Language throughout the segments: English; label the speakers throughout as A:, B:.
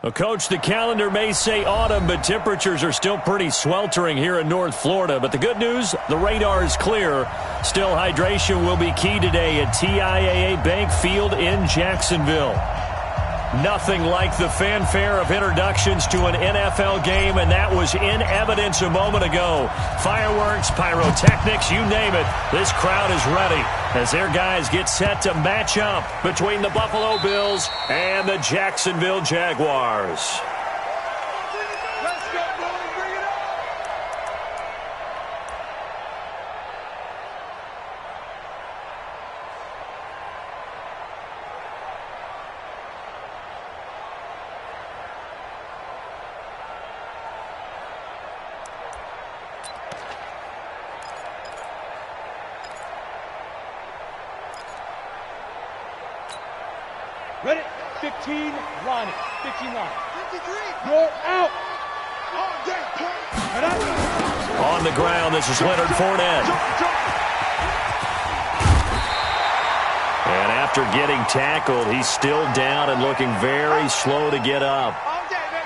A: Well, Coach, the calendar may say autumn, but temperatures are still pretty sweltering here in North Florida. But the good news, the radar is clear. Still, hydration will be key today at TIAA Bank Field in Jacksonville. Nothing like the fanfare of introductions to an NFL game, and that was in evidence a moment ago. Fireworks, pyrotechnics, you name it. This crowd is ready as their guys get set to match up between the Buffalo Bills and the Jacksonville Jaguars.
B: Ready? 15, line it. 15 line. 53. You're out.
A: On the ground, this is Leonard Fournette. And after getting tackled, he's still down and looking very slow to get up.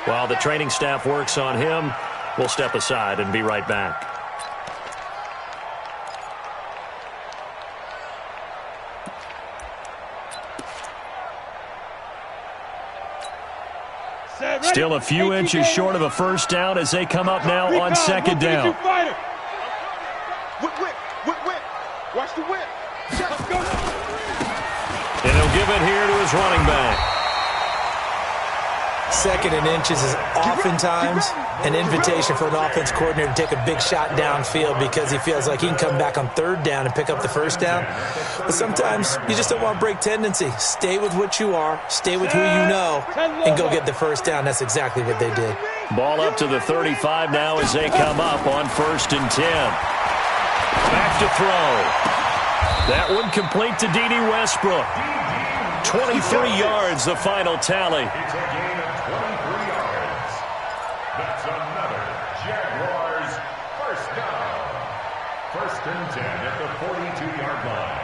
A: While the training staff works on him, we'll step aside and be right back. Still a few inches short of a first down as they come up now on second down.
B: Whip. Watch the whip.
A: And he'll give it here to his running back.
C: Second and inches is oftentimes an invitation for an offense coordinator to take a big shot downfield because he feels like he can come back on third down and pick up the first down. But sometimes you just don't want to break tendency. Stay with what you are, stay with who you know, and go get the first down. That's exactly what they did.
A: Ball up to the 35 now as they come up on 1st and 10. Back to throw. That one complete to D.D. Westbrook. 23 yards, the final tally.
D: It's a gain of 23 yards. That's another Jaguars first down. 1st and 10 at the 42-yard line.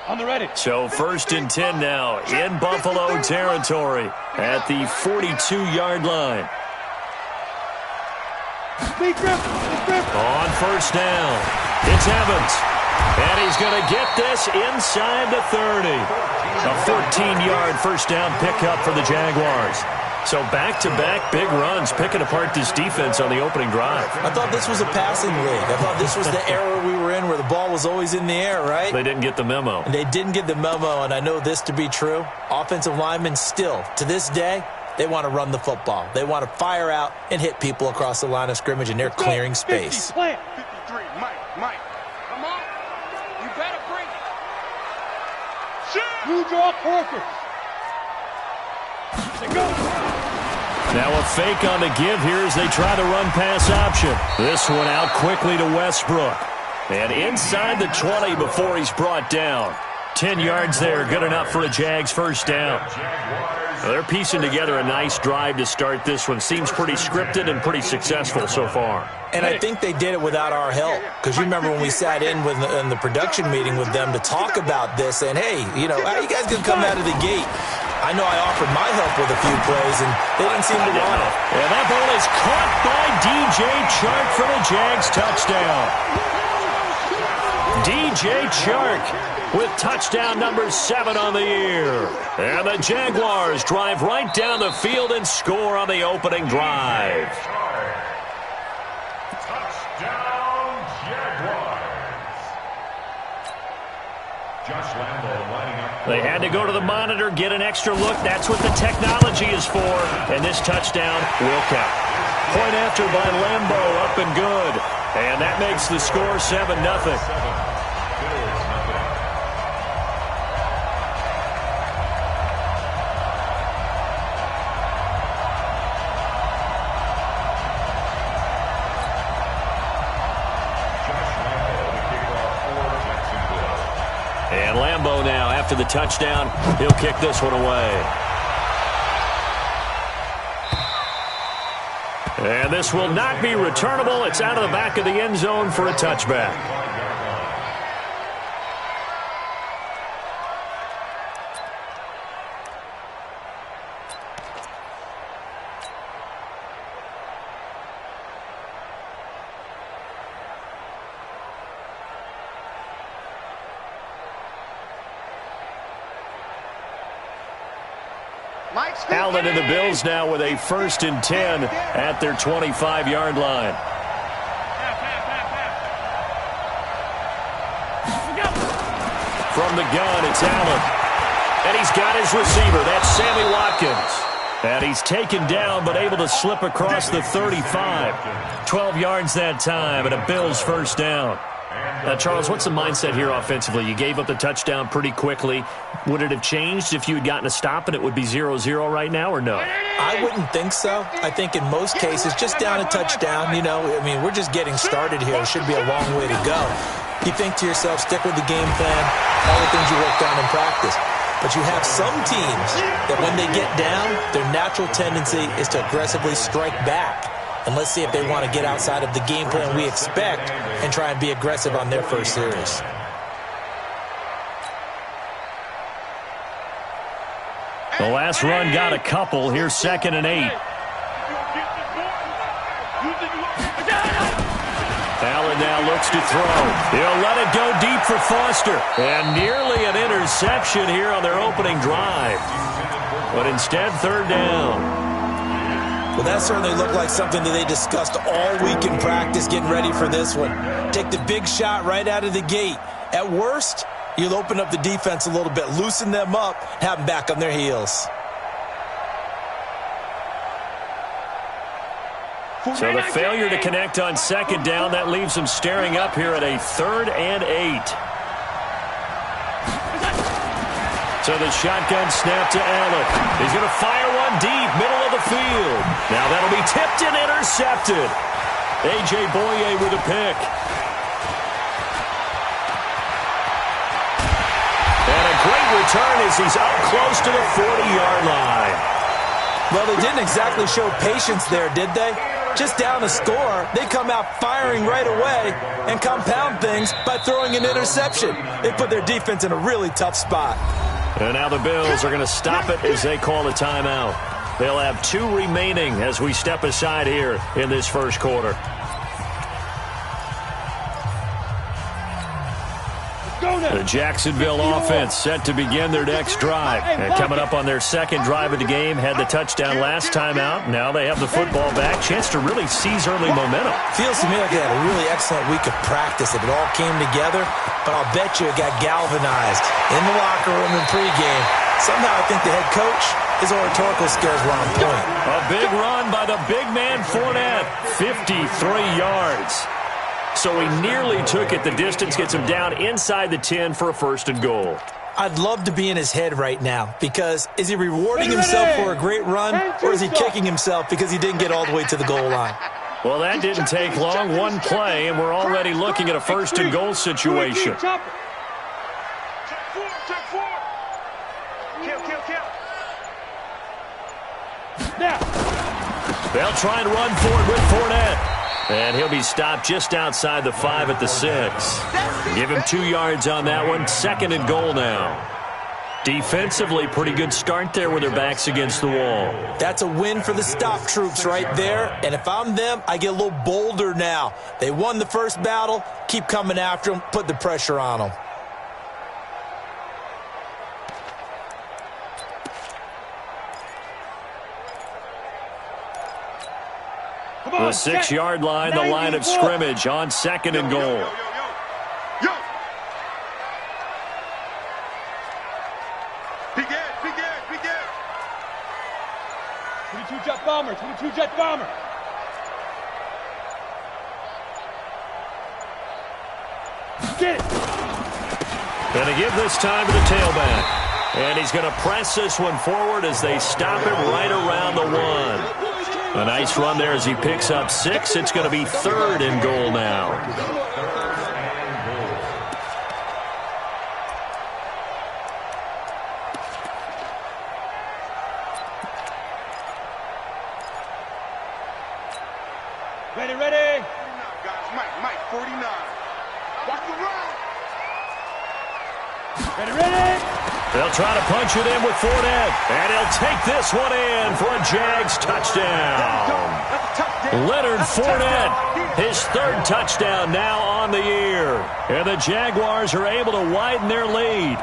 B: On the ready.
A: So 1st and 10 now in Buffalo territory at the 42-yard line. On 1st down, it's Evans. And he's going to get this inside the 30. A 14-yard first down pickup for the Jaguars. So back-to-back big runs, picking apart this defense on the opening drive.
C: I thought this was a passing league. I thought this was the era we were in where the ball was always in the air, right?
A: They didn't get the memo.
C: And they didn't get the memo, and I know this to be true. Offensive linemen still, to this day, they want to run the football. They want to fire out and hit people across the line of scrimmage, and they're clearing space.
B: 50, 53, Mike. Come on. You better bring it. Shoot. You draw quarters. Go.
A: Now a fake on the give here as they try the run-pass option. This one out quickly to Westbrook. And inside the 20 before he's brought down. 10 yards there, good enough for a Jags first down. Well, they're piecing together a nice drive to start this one. Seems pretty scripted and pretty successful so far.
C: And I think they did it without our help. Because you remember when we sat in the production meeting with them to talk about this, and hey, you know, how you guys going to come out of the gate? I know I offered my help with a few plays, and they didn't seem to want it.
A: And that ball is caught by D.J. Chark for the Jags touchdown. D.J. Chark with touchdown number 7 on the year. And the Jaguars drive right down the field and score on the opening drive.
D: Touchdown, Jaguars. Josh Lambo lining up.
A: They had to go to the monitor, get an extra look. That's what the technology is for. And this touchdown will count. Point after by Lambo, up and good. And that makes the score 7-0. And Lambo now, after the touchdown, he'll kick this one away. And this will not be returnable. It's out of the back of the end zone for a touchback. Allen and the Bills now with a 1st and 10 at their 25-yard line. From the gun, it's Allen. And he's got his receiver. That's Sammy Watkins. And he's taken down but able to slip across the 35. 12 yards that time and a Bills 1st down. Charles, what's the mindset here offensively? You gave up the touchdown pretty quickly. Would it have changed if you had gotten a stop and it would be 0-0 right now, or no?
C: I wouldn't think so. I think in most cases, just down a touchdown, we're just getting started here. It should be a long way to go. You think to yourself, stick with the game plan, all the things you worked on in practice. But you have some teams that when they get down, their natural tendency is to aggressively strike back. And let's see if they want to get outside of the game plan we expect and try and be aggressive on their first series.
A: The last run got a couple. Here's 2nd and 8. Allen now looks to throw. He'll let it go deep for Foster. And nearly an interception here on their opening drive. But instead, 3rd down.
C: Well, that certainly looked like something that they discussed all week in practice getting ready for this one. Take the big shot right out of the gate. At worst, you'll open up the defense a little bit, loosen them up, have them back on their heels.
A: So the failure to connect on 2nd down, that leaves them staring up here at a 3rd and 8. So the shotgun snap to Allen. He's going to fire one deep, middle of the field. Now that'll be tipped and intercepted. A.J. Boye with a pick. And a great return as he's up close to the 40-yard line.
C: Well, they didn't exactly show patience there, did they? Just down a score, they come out firing right away and compound things by throwing an interception. They put their defense in a really tough spot.
A: And now the Bills are going to stop it as they call a timeout. They'll have 2 remaining as we step aside here in this 1st quarter. The Jacksonville offense set to begin their next drive. And coming up on their 2nd drive of the game, had the touchdown last time out. Now they have the football back. Chance to really seize early momentum.
C: Feels to me like they had a really excellent week of practice. It all came together, but I'll bet you it got galvanized in the locker room in pregame. Somehow I think the head coach, his oratorical skills were on point.
A: A big run by the big man Fournette, 53 yards. So he nearly took it the distance, gets him down inside the 10 for a 1st and goal.
C: I'd love to be in his head right now because is he rewarding himself for a great run or is he kicking himself because he didn't get all the way to the goal line?
A: Well, that didn't take long. One play, and we're already looking at a 1st and goal situation. They'll try and run forward with Fournette. And he'll be stopped just outside the 5 at the 6. Give him 2 yards on that one. 2nd and goal now. Defensively, pretty good start there with their backs against the wall.
C: That's a win for the stop troops right there. And if I'm them, I get a little bolder now. They won the first battle. Keep coming after them. Put the pressure on them.
A: The 6-yard line, the line of scrimmage on 2nd and goal.
B: Begin. 22 jet bomber. Get it.
A: Going to give this time to the tailback. And he's going to press this one forward as they stop it right around the 1. A nice run there as he picks up 6. It's going to be 3rd and goal now.
B: Ready, ready. 49, guys. Mike, 49. Watch the run. Ready, ready.
A: They'll try to punch it in with Fournette. And he'll take this one in for a Jags touchdown. Leonard Fournette, his third touchdown now on the year. And the Jaguars are able to widen their lead.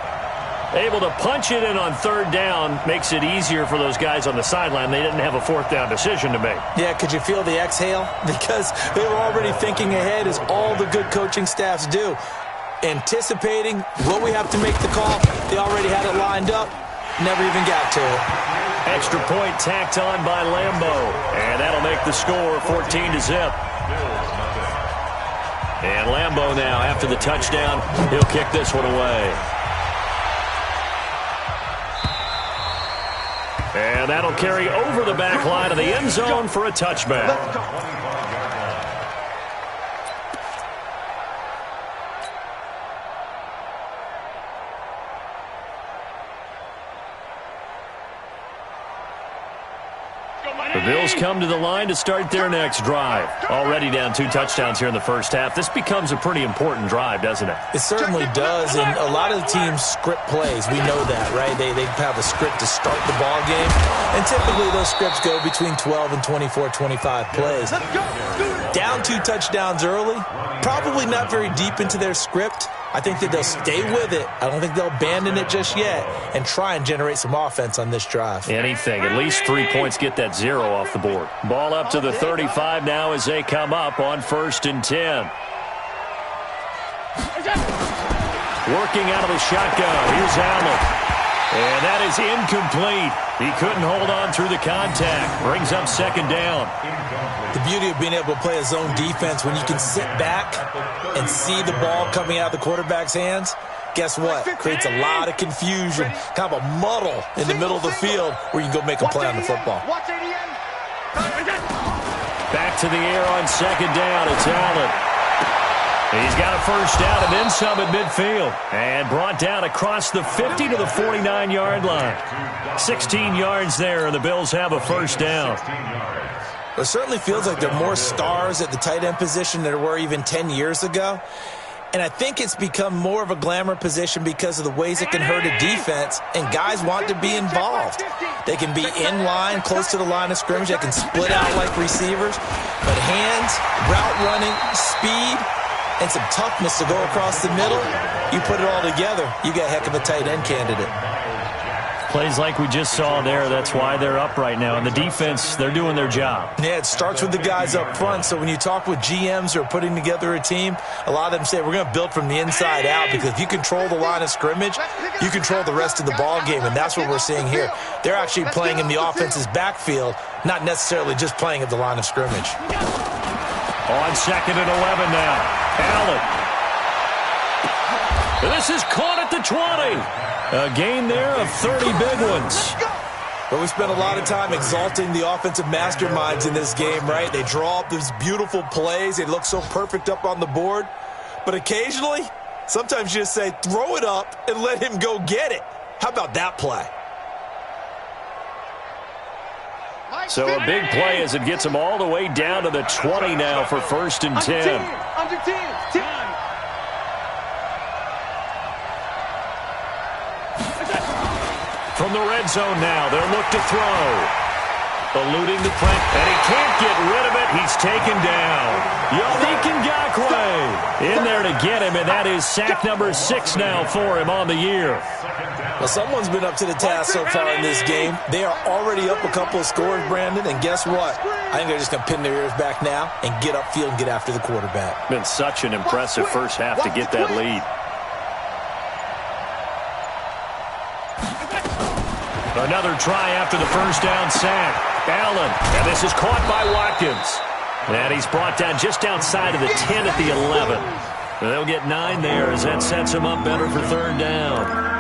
A: Able to punch it in on third down makes it easier for those guys on the sideline. They didn't have a fourth down decision to make.
C: Yeah, could you feel the exhale? Because they were already thinking ahead, as all the good coaching staffs do. Anticipating what we have to make the call. They already had it lined up. Never even got to it.
A: Extra point tacked on by Lambeau. And that'll make the score 14-0. And Lambeau now, after the touchdown, he'll kick this one away. And that'll carry over the back line of the end zone for a touchback. The Bills come to the line to start their next drive. Already down 2 touchdowns here in the first half. This becomes a pretty important drive, doesn't it?
C: It certainly does, and a lot of the teams script plays. We know that, right? They have a script to start the ball game, and typically those scripts go between 12 and 24, 25 plays. Down 2 touchdowns early, probably not very deep into their script. I think that they'll stay with it. I don't think they'll abandon it just yet and try and generate some offense on this drive.
A: Anything. At least 3 points, get that 0 off the board. Ball up to the 35 now as they come up on 1st and 10. Working out of the shotgun. Here's Allen. And that is incomplete. He couldn't hold on through the contact. Brings up 2nd down.
C: The beauty of being able to play a zone defense, when you can sit back and see the ball coming out of the quarterback's hands, guess what? Creates a lot of confusion, kind of a muddle in the middle of the field where you can go make a play on the football.
A: Back to the air on 2nd down. It's Allen. He's got a first down and then some at midfield. And brought down across the 50 to the 49-yard line. 16 yards there, and the Bills have a first down.
C: It certainly feels like there are more stars at the tight end position than there were even 10 years ago. And I think it's become more of a glamour position because of the ways it can hurt a defense, and guys want to be involved. They can be in line, close to the line of scrimmage. They can split out like receivers. But hands, route running, speed, and some toughness to go across the middle, you put it all together, you got a heck of a tight end candidate.
A: Plays like we just saw there, that's why they're up right now. And the defense, they're doing their job.
C: Yeah, it starts with the guys up front. So when you talk with GMs who are putting together a team, a lot of them say we're going to build from the inside out, because if you control the line of scrimmage, you control the rest of the ball game, and that's what we're seeing here. They're actually playing in the offense's backfield, not necessarily just playing at the line of scrimmage.
A: On 2nd and 11 now. Allen. This is caught at the 20. A gain there of 30 big ones.
C: But we spent a lot of time exalting the offensive masterminds in this game, right? They draw up these beautiful plays. They look so perfect up on the board. But occasionally, sometimes you just say, throw it up and let him go get it. How about that play?
A: So a big play as it gets them all the way down to the 20 now for 1st and 10.
B: Under 10.
A: From the red zone now, they'll look to throw. Eluding the pressure, and he can't get rid of it. He's taken down. Yannick Ngakoue in there to get him, and that is sack number 6 now for him on the year.
C: Well, someone's been up to the task so far in this game. They are already up a couple of scores, Brandon, and guess what? I think they're just going to pin their ears back now and get upfield and get after the quarterback.
A: Been such an impressive first half to get that lead. Another try after the first down sack. Allen, and this is caught by Watkins. And he's brought down just outside of the 10 at the 11. They'll get 9 there as that sets him up better for 3rd down.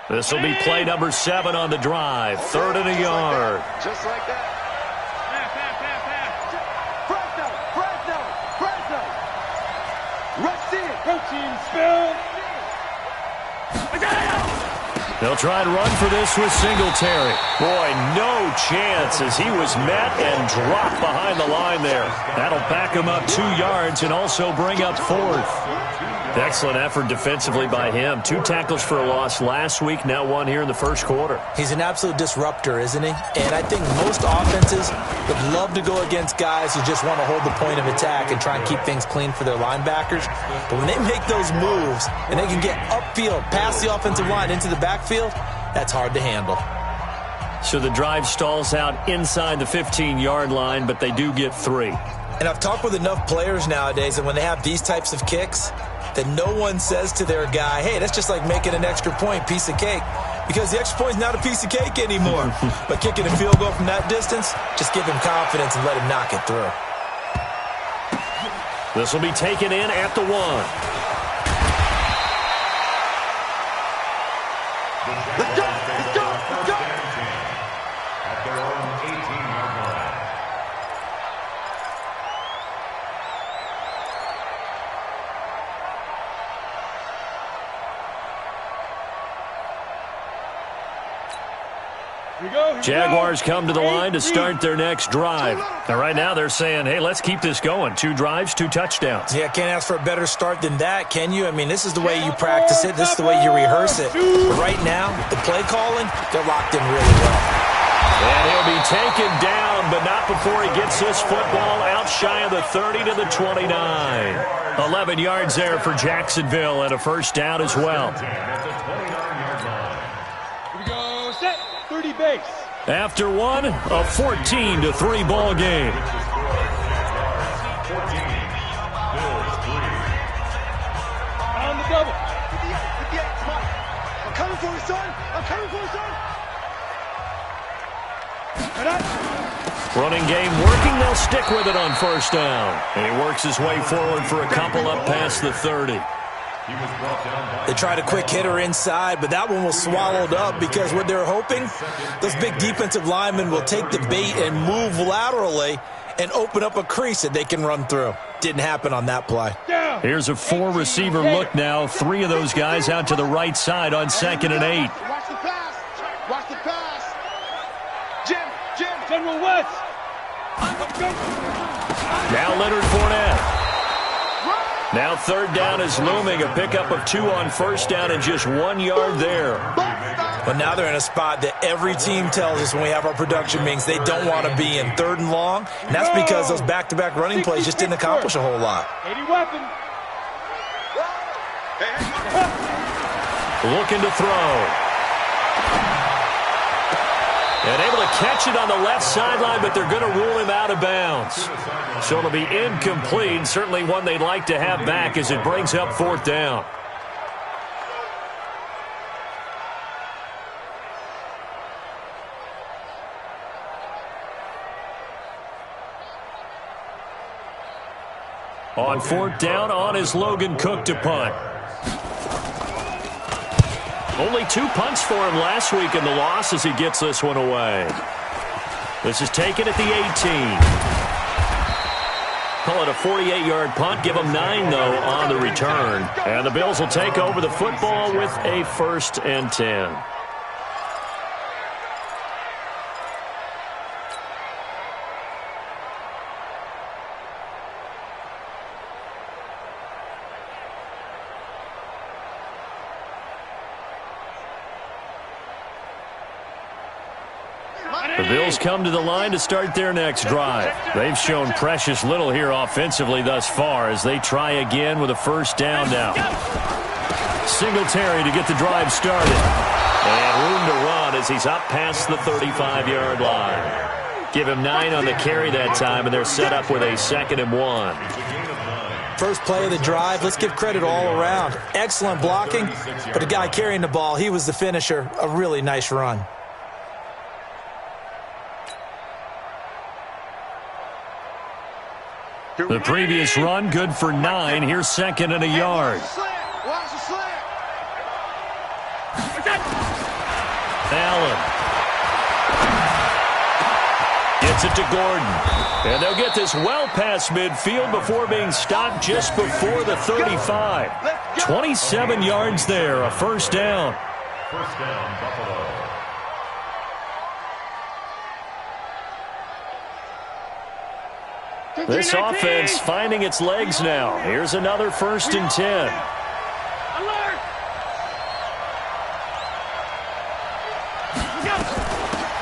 A: This will be play number 7 on the drive. 3rd and a yard.
B: Just like that.
A: They'll try and run for this with Singletary. Boy, no chance as he was met and dropped behind the line there. That'll back him up 2 yards and also bring up 4th. Excellent effort defensively by him. 2 tackles for a loss last week, now 1 here in the first quarter.
C: He's an absolute disruptor, isn't he? And I think most offenses would love to go against guys who just want to hold the point of attack and try and keep things clean for their linebackers. But when they make those moves and they can get upfield, past the offensive line into the backfield, that's hard to handle.
A: So the drive stalls out inside the 15-yard line, but they do get 3.
C: And I've talked with enough players nowadays, and when they have these types of kicks, that no one says to their guy, hey, that's just like making an extra point, piece of cake. Because the extra point's not a piece of cake anymore. But kicking a field goal from that distance, just give him confidence and let him knock it through.
A: This will be taken in at the 1.
B: Let's go! Let's go! Let's go!
D: At their own 18-yard line.
A: Jaguars come to the line to start their next drive. Now, right now, they're saying, hey, let's keep this going. 2 drives, 2 touchdowns.
C: Yeah, can't ask for a better start than that, can you? I mean, this is the way you practice it. This is the way you rehearse it. But right now, the play calling, they're locked in really well.
A: And he'll be taken down, but not before he gets this football out shy of the 30 to the 29. 11 yards there for Jacksonville and a first down as well.
B: Base.
A: After one, a 14-3 ball game.
D: 14, Bills 3.
B: On the double. 58, come on. I'm coming for you, son. I'm coming for you, son.
A: Running game working. They'll stick with it on first down. And he works his way forward for a couple up past the 30.
C: They tried a quick hitter inside, but that one was swallowed up because what they're hoping, those big defensive linemen will take the bait and move laterally and open up a crease that they can run through. Didn't happen on that play.
A: Here's a 4-receiver look now. 3 of those guys out to the right side on 2nd and 8.
B: Watch the pass. Watch the pass. Jim. General West.
A: Now Leonard Fournette. Now 3rd down is looming. A pickup of 2 on first down and just 1 yard there.
C: But now they're in a spot that every team tells us when we have our production meetings they don't want to be in, 3rd and long. And that's because those back-to-back running plays just didn't accomplish a whole lot.
B: 80 weapon.
A: Looking to throw. And able to catch it on the left sideline, but they're going to rule him out of bounds. So it'll be incomplete. Certainly one they'd like to have back as it brings up 4th down. On 4th down, on is Logan Cook to punt. Only 2 punts for him last week in the loss as he gets this one away. This is taken at the 18. Call it a 48-yard punt. Give them 9, though, on the return. And the Bills will take over the football with a 1st and 10. The Bills come to the line to start their next drive. They've shown precious little here offensively thus far as they try again with a first down now. Singletary to get the drive started. And room to run as he's up past the 35-yard line. Give him 9 on the carry that time, and they're set up with a 2nd and 1.
C: First play of the drive, let's give credit all around. Excellent blocking, but the guy carrying the ball, he was the finisher. A really nice run.
A: The previous run, good for 9. Here's 2nd and a yard.
B: Watch the slant.
A: Allen. Gets it to Gordon. And they'll get this well past midfield before being stopped just before the 35. 27 yards there, a first down.
D: First down, Buffalo.
A: This offense finding its legs now. Here's another 1st and 10.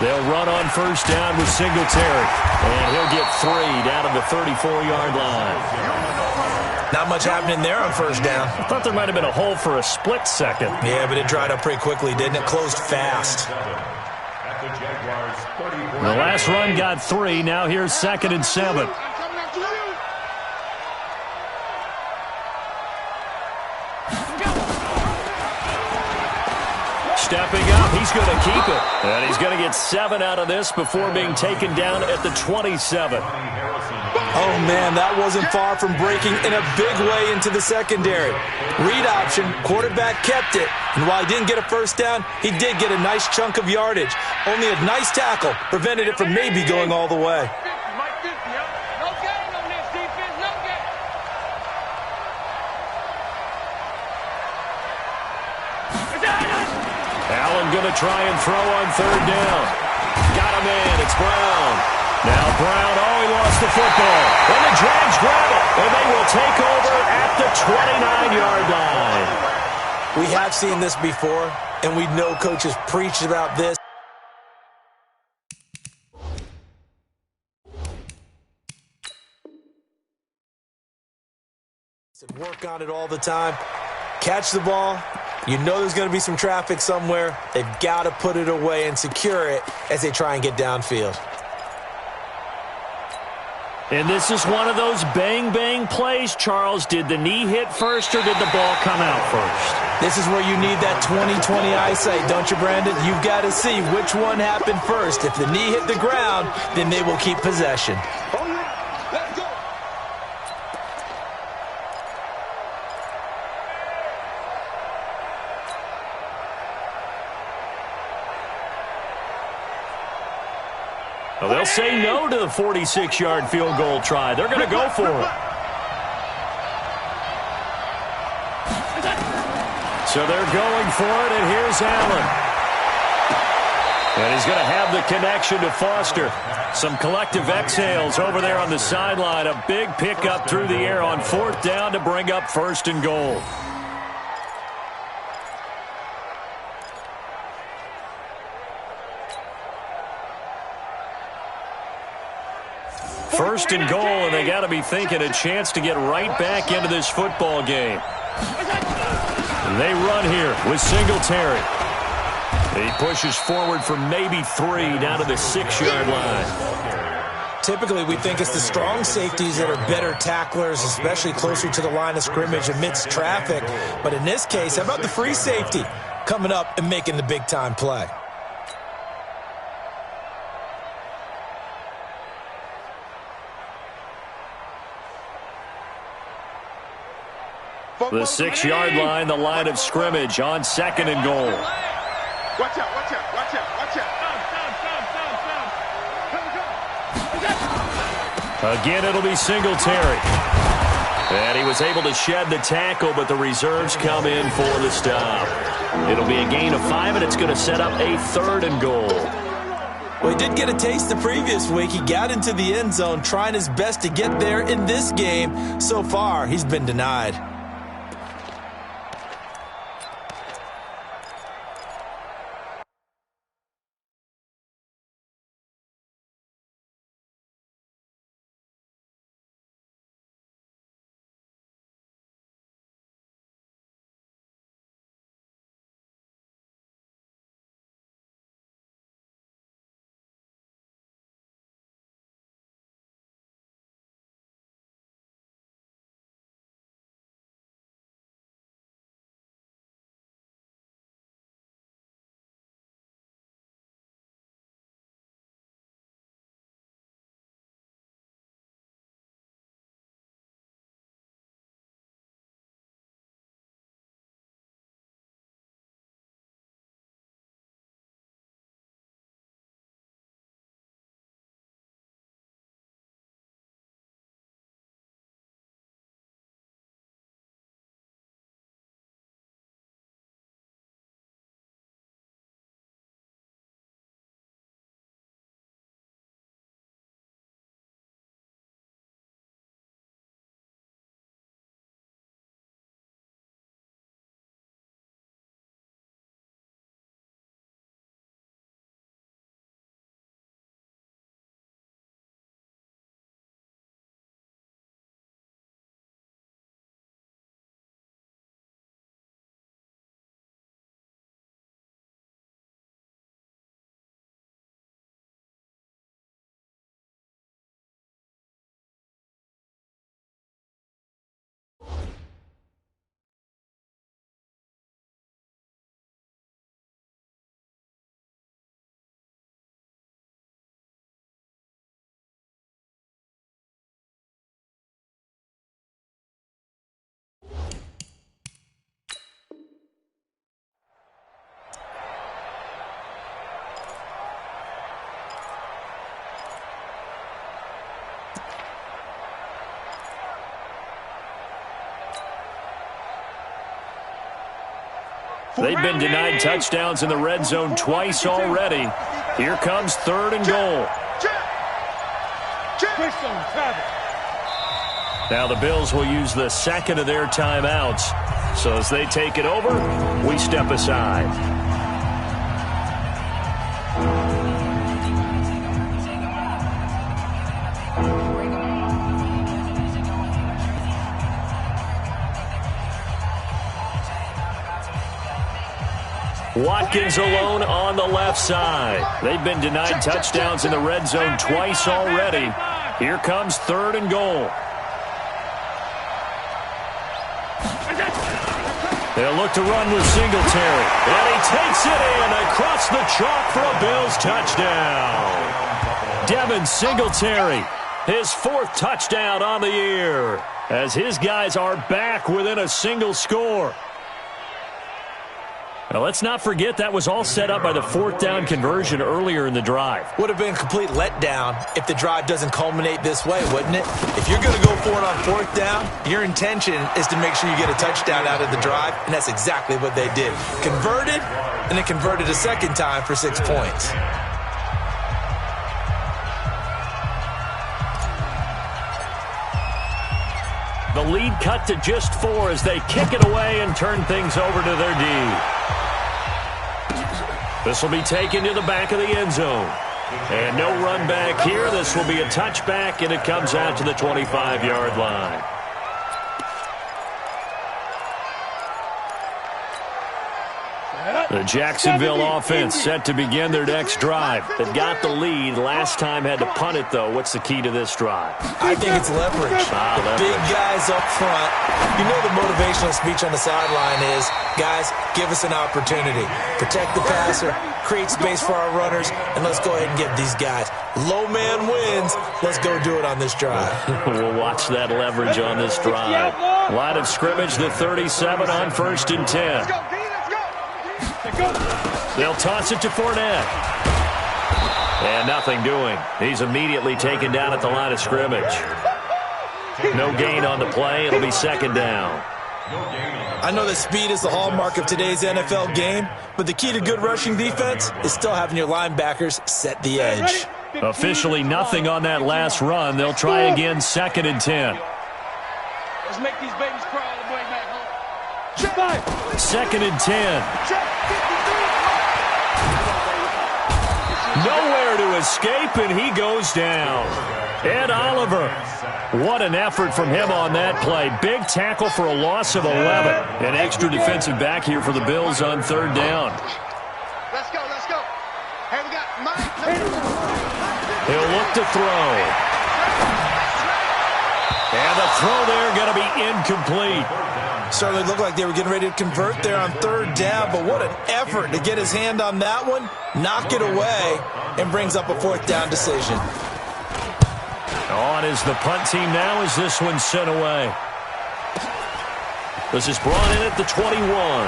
A: They'll run on first down with Singletary. And he'll get 3 down to the 34-yard line.
C: Not much happening there on first down.
A: I thought there might have been a hole for a split second.
C: Yeah, but it dried up pretty quickly, didn't it? Closed fast.
D: At the Jaguars' 34.
A: The last run got 3. Now here's 2nd and 7. Stepping up, he's going to keep it. And he's going to get 7 out of this before being taken down at the 27.
C: Oh, man, that wasn't far from breaking in a big way into the secondary. Read option, quarterback kept it. And while he didn't get a first down, he did get a nice chunk of yardage. Only a nice tackle prevented it from maybe going all the way.
A: Allen going to try and throw on 3rd down. Got him in. It's Brown. Now Brown, he lost the football. And the Jags grab it. And they will take over at the 29-yard line.
C: We have seen this before, and we know coaches preach about this. Work on it all the time. Catch the ball. You know there's going to be some traffic somewhere. They've got to put it away and secure it as they try and get downfield.
A: And this is one of those bang-bang plays, Charles. Did the knee hit first or did the ball come out first?
C: This is where you need that 20/20 eyesight, don't you, Brandon? You've got to see which one happened first. If the knee hit the ground, then they will keep possession.
A: Well, they'll say no to the 46-yard field goal try. They're going to go for it. So they're going for it, and here's Allen. And he's going to have the connection to Foster. Some collective exhales over there on the sideline. A big pickup through the air on 4th down to bring up 1st and goal. First and goal, and they got to be thinking a chance to get right back into this football game. And they run here with Singletary. He pushes forward for maybe 3 down to the 6-yard line.
C: Typically, we think it's the strong safeties that are better tacklers, especially closer to the line of scrimmage amidst traffic. But in this case, how about the free safety coming up and making the big-time play?
A: The 6-yard line, the line of scrimmage on 2nd and goal.
B: Watch out, watch out, watch out, watch out.
A: Again, it'll be Singletary. And he was able to shed the tackle, but the reserves come in for the stop. It'll be a gain of 5, and it's going to set up a 3rd and goal.
C: Well, he did get a taste the previous week. He got into the end zone trying his best to get there in this game. So far, he's been denied.
A: They've been denied touchdowns in the red zone twice already. Here comes 3rd and goal. Now the Bills will use the second of their timeouts. So as they take it over, we step aside. Watkins alone on the left side. They've been denied touchdowns in the red zone twice already. Here comes 3rd and goal. They'll look to run with Singletary. And he takes it in across the chalk for a Bills touchdown. Devin Singletary, his 4th touchdown on the year, as his guys are back within a single score. Now, let's not forget that was all set up by the 4th down conversion earlier in the drive.
C: Would have been a complete letdown if the drive doesn't culminate this way, wouldn't it? If you're going to go for it on 4th down, your intention is to make sure you get a touchdown out of the drive, and that's exactly what they did. Converted, and then converted a second time for 6 points.
A: The lead cut to just 4 as they kick it away and turn things over to their D. This will be taken to the back of the end zone. And no run back here. This will be a touchback, and it comes out to the 25-yard line. The Jacksonville offense set to begin their next drive. They've got the lead. Last time had to punt it, though. What's the key to this drive?
C: I think it's leverage. The big guys up front. You know the motivational speech on the sideline is, guys, give us an opportunity. Protect the passer, create space for our runners, and let's go ahead and get these guys. Low man wins. Let's go do it on this drive.
A: We'll watch that leverage on this drive. Line of scrimmage, the 37 on 1st and 10. They'll toss it to Fournette. And nothing doing. He's immediately taken down at the line of scrimmage. No gain on the play. It'll be 2nd down.
C: I know that speed is the hallmark of today's NFL game, but the key to good rushing defense is still having your linebackers set the edge.
A: Officially nothing on that last run. They'll try again, 2nd and 10.
B: Let's make these babies cry all the way back home.
A: 2nd and 10. Nowhere to escape, and he goes down. Ed Oliver. What an effort from him on that play. Big tackle for a loss of 11. An extra defensive back here for the Bills on 3rd down.
B: Let's go, let's go. Hey, we got Mike.
A: He'll look to throw. And the throw there going to be incomplete.
C: Certainly looked like they were getting ready to convert there on 3rd down, but what an effort to get his hand on that one, knock it away, and brings up a 4th down decision.
A: On is the punt team now as this one's sent away. This is brought in at the 21.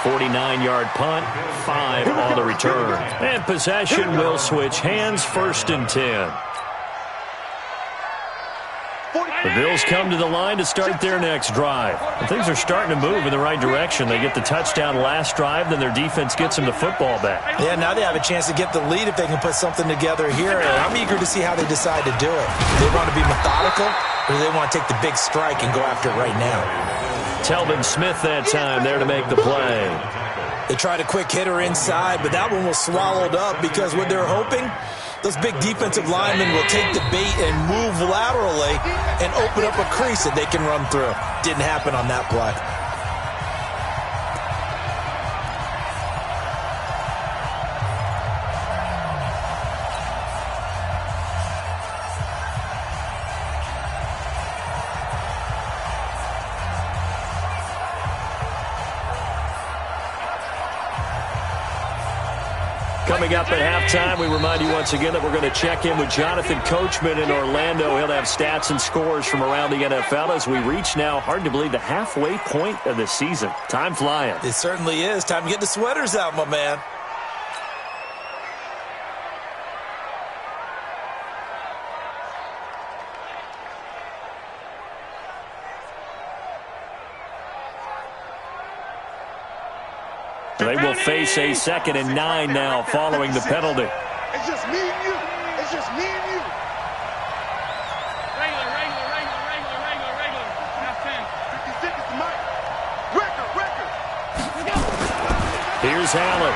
A: 49-yard punt, 5 on the return. And possession will switch hands, 1st and 10. The Bills come to the line to start their next drive. And things are starting to move in the right direction. They get the touchdown last drive, then their defense gets them the football back.
C: Yeah, now they have a chance to get the lead if they can put something together here. And I'm eager to see how they decide to do it. Do they want to be methodical, or do they want to take the big strike and go after it right now?
A: Telvin Smith that time there to make the play.
C: They tried a quick hitter inside, but that one was swallowed up because what they're hoping, those big defensive linemen will take the bait and move laterally and open up a crease that they can run through. Didn't happen on that play.
A: Coming up at halftime, we remind you once again that we're going to check in with Jonathan Coachman in Orlando. He'll have stats and scores from around the NFL as we reach now, hard to believe, the halfway point of the season. Time flying.
C: It certainly is. Time to get the sweaters out, my man.
A: They will face a 2nd and 9 now following the penalty.
B: It's just me and you. It's just me and you. Regular. That's 10. 50 seconds to Mike. Record.
A: Here's Allen.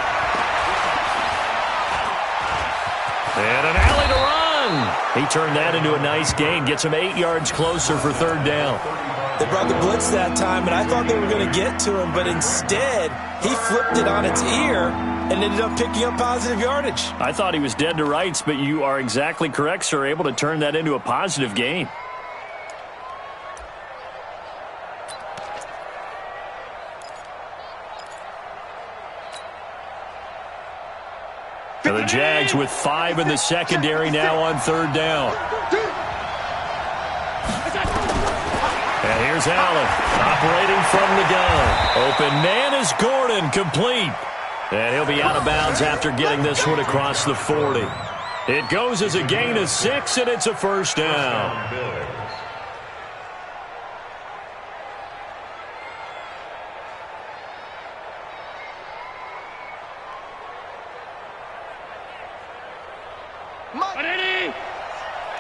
A: And an alley to run. He turned that into a nice gain. Gets him 8 yards closer for 3rd down.
C: They brought the blitz that time, and I thought they were going to get to him, but instead he flipped it on its ear and ended up picking up positive yardage.
A: I thought he was dead to rights, but you are exactly correct, sir. Able to turn that into a positive gain. And the Jags with 5 in the secondary now on 3rd down. And here's Allen operating from the gun. Open man is Gordon, complete. And he'll be out of bounds after getting this one across the 40. It goes as a gain of 6, and it's a 1st down.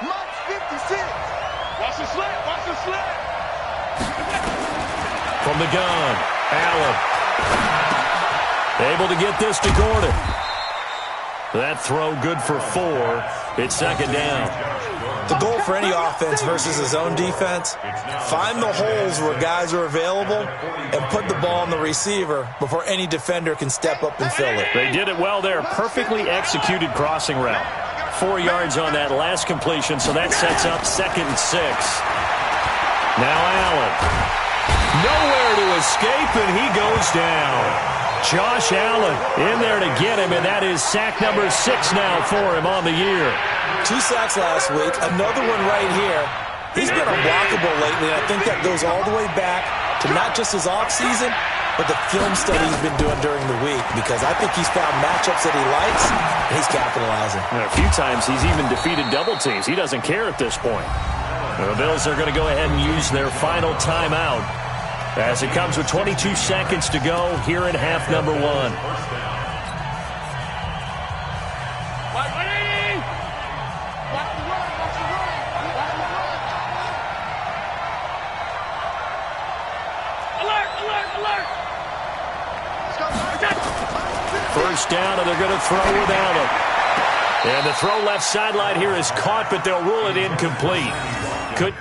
B: Mike's 56. Watch the slip.
A: From the gun, Allen. Able to get this to Gordon. That throw good for 4. It's 2nd down.
C: The goal for any offense versus his own defense, find the holes where guys are available and put the ball on the receiver before any defender can step up and fill it.
A: They did it well there. Perfectly executed crossing route. 4 yards on that last completion, so that sets up 2nd and 6. Now Allen. Nowhere to escape, and he goes down. Josh Allen in there to get him, and that is sack number 6 now for him on the year.
C: 2 sacks last week, another one right here. He's been unblockable lately, and I think that goes all the way back to not just his offseason, but the film study he's been doing during the week, because I think he's found matchups that he likes, and he's capitalizing.
A: And a few times he's even defeated double teams. He doesn't care at this point. The Bills are going to go ahead and use their final timeout as it comes with 22 seconds to go here in half number 1.
B: Alert!
A: 1st down, and they're going to throw without him. And the throw left sideline here is caught, but they'll rule it incomplete. Could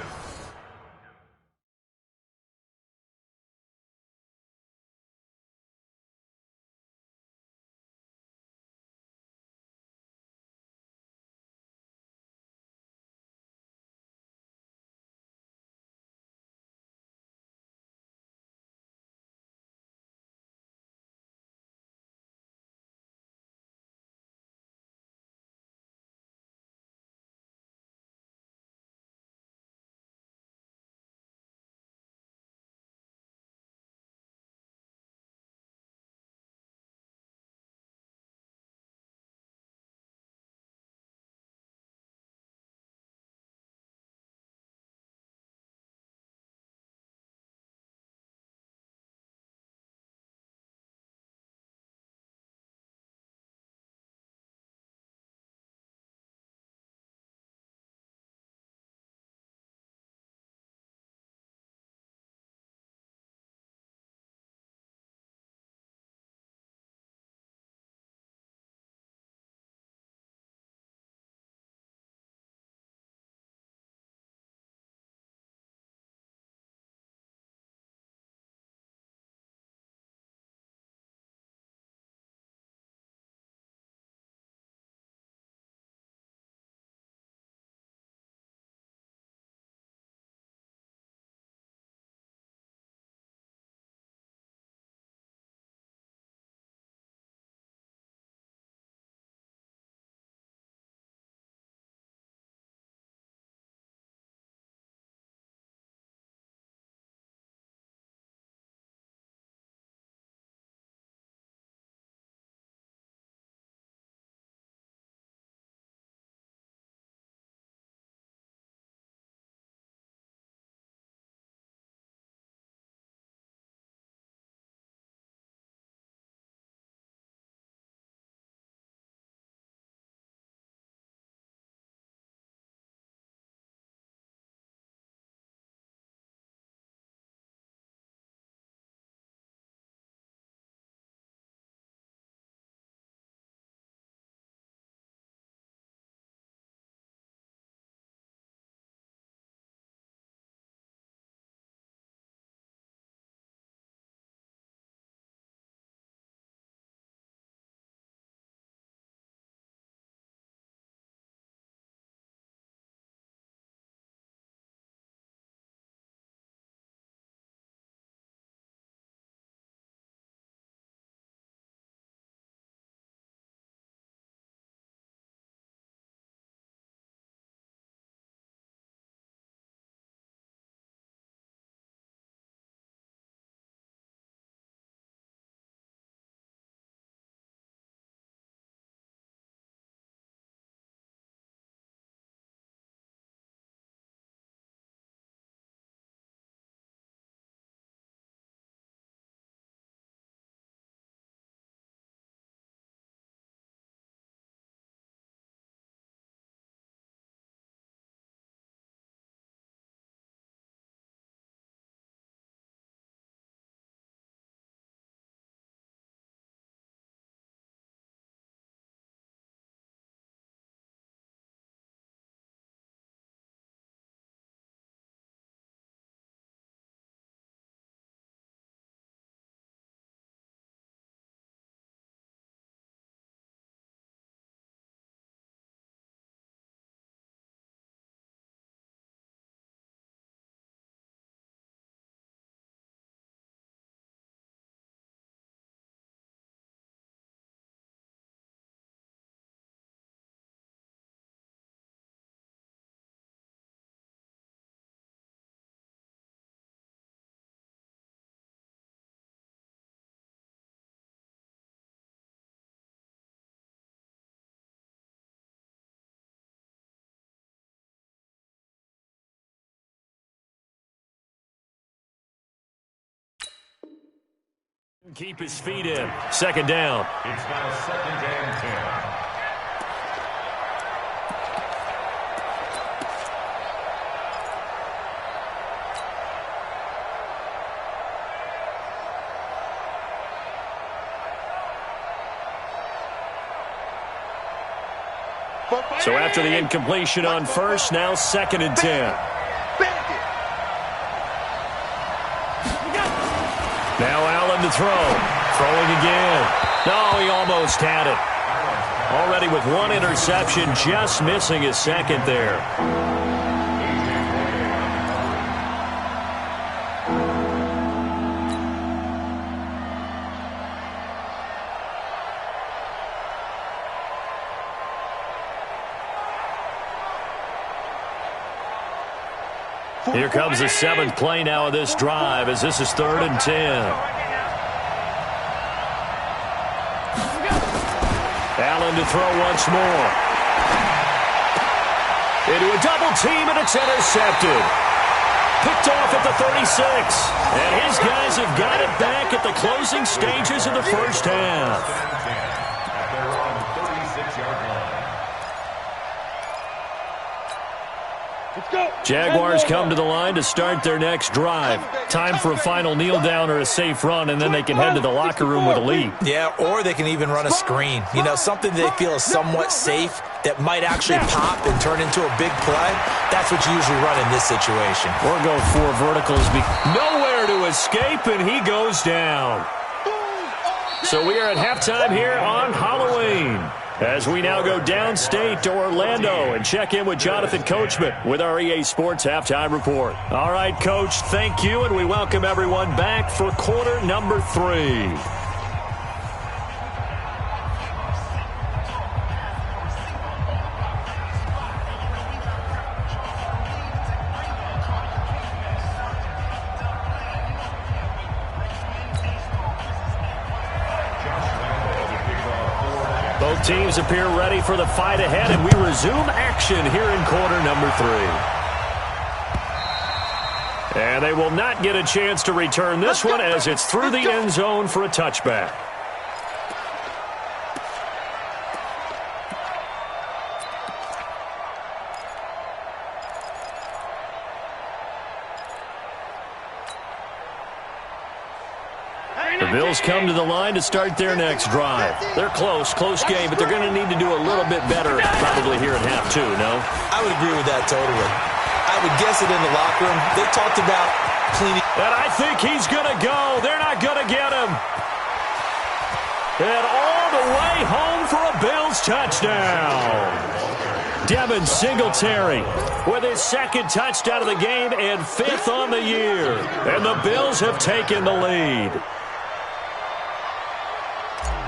A: Keep his feet in. Second down.
D: It's now 2nd and 10.
A: So after the incompletion on first, now 2nd and 10. Now Allen to throw. Throwing again. No, he almost had it. Already with one interception, just missing his second there. Here comes the 7th play now of this drive as this is 3rd and 10. Allen to throw once more. Into a double team, and it's intercepted. Picked off at the 36. And his guys have got it back at the closing stages of the first half.
D: At their own 36-yard line.
A: Jaguars come to the line to start their next drive. Time for a final kneel down or a safe run, and then they can head to the locker room with a lead.
C: Yeah, or they can even run a screen. You know, something they feel is somewhat safe that might actually pop and turn into a big play. That's what you usually run in this situation.
A: Or go 4 verticals. Nowhere to escape, and he goes down. So we are at halftime here on Halloween, as we now go downstate to Orlando and check in with Jonathan Coachman with our EA Sports Halftime Report. All right, Coach, thank you, and we welcome everyone back for quarter number 3. Both teams appear ready for the fight ahead, and we resume action here in quarter number 3. And they will not get a chance to return this one as it's through the end zone for a touchback. The Bills come to the line to start their next drive. They're close game, but they're going to need to do a little bit better probably here in half 2, no?
C: I would agree with that totally. I would guess it in the locker room. They talked about cleaning.
A: And I think he's going to go. They're not going to get him. And all the way home for a Bills touchdown. Devin Singletary with his 2nd touchdown of the game and 5th on the year. And the Bills have taken the lead.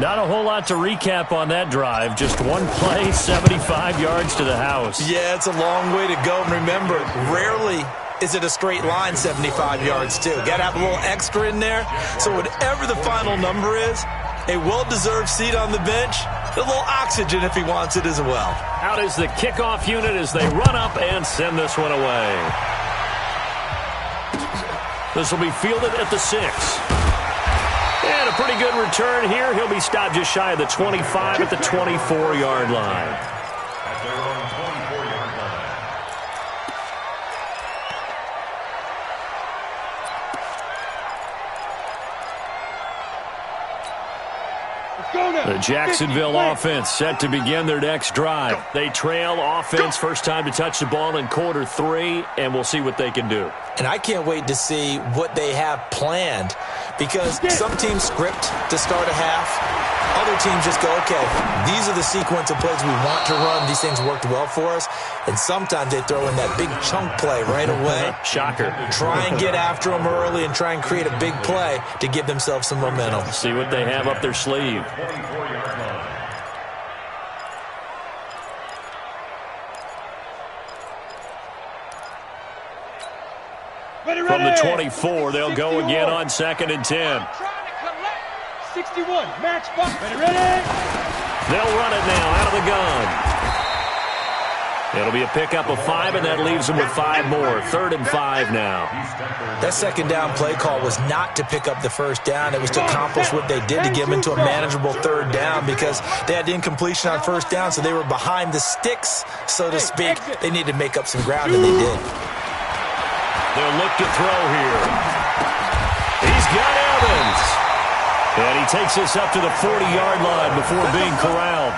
A: Not a whole lot to recap on that drive. Just one play, 75 yards to the house.
C: Yeah, it's a long way to go. And remember, rarely is it a straight line 75 yards, too. Got to have a little extra in there. So whatever the final number is, a well-deserved seat on the bench, a little oxygen if he wants it as well.
A: Out is the kickoff unit as they run up and send this one away. This will be fielded at the 6. And a pretty good return here. He'll be stopped just shy of the 25 at the 24-yard line.
D: At their own 24-yard line.
A: The Jacksonville offense set to begin their next drive. They trail offense, first time to touch the ball in quarter 3, and we'll see what they can do.
C: And I can't wait to see what they have planned, because some teams script to start a half. Other teams just go, okay, these are the sequence of plays we want to run. These things worked well for us. And sometimes they throw in that big chunk play right away.
A: Shocker.
C: Try and get after them early and try and create a big play to give themselves some momentum.
A: See what they have up their sleeve.
D: 24-yard line.
A: From the 24, they'll go again on 2nd and 10.
B: 61, match box. Ready?
A: They'll run it now out of the gun. It'll be a pickup of 5, and that leaves them with 5 more. 3rd and 5 now.
C: That second down play call was not to pick up the first down. It was to accomplish what they did to get them into a manageable 3rd down because they had incompletion on 1st down, so they were behind the sticks, so to speak. They needed to make up some ground, and they did.
A: They'll look to throw here. He's got Evans. And he takes this up to the 40-yard line before being corralled.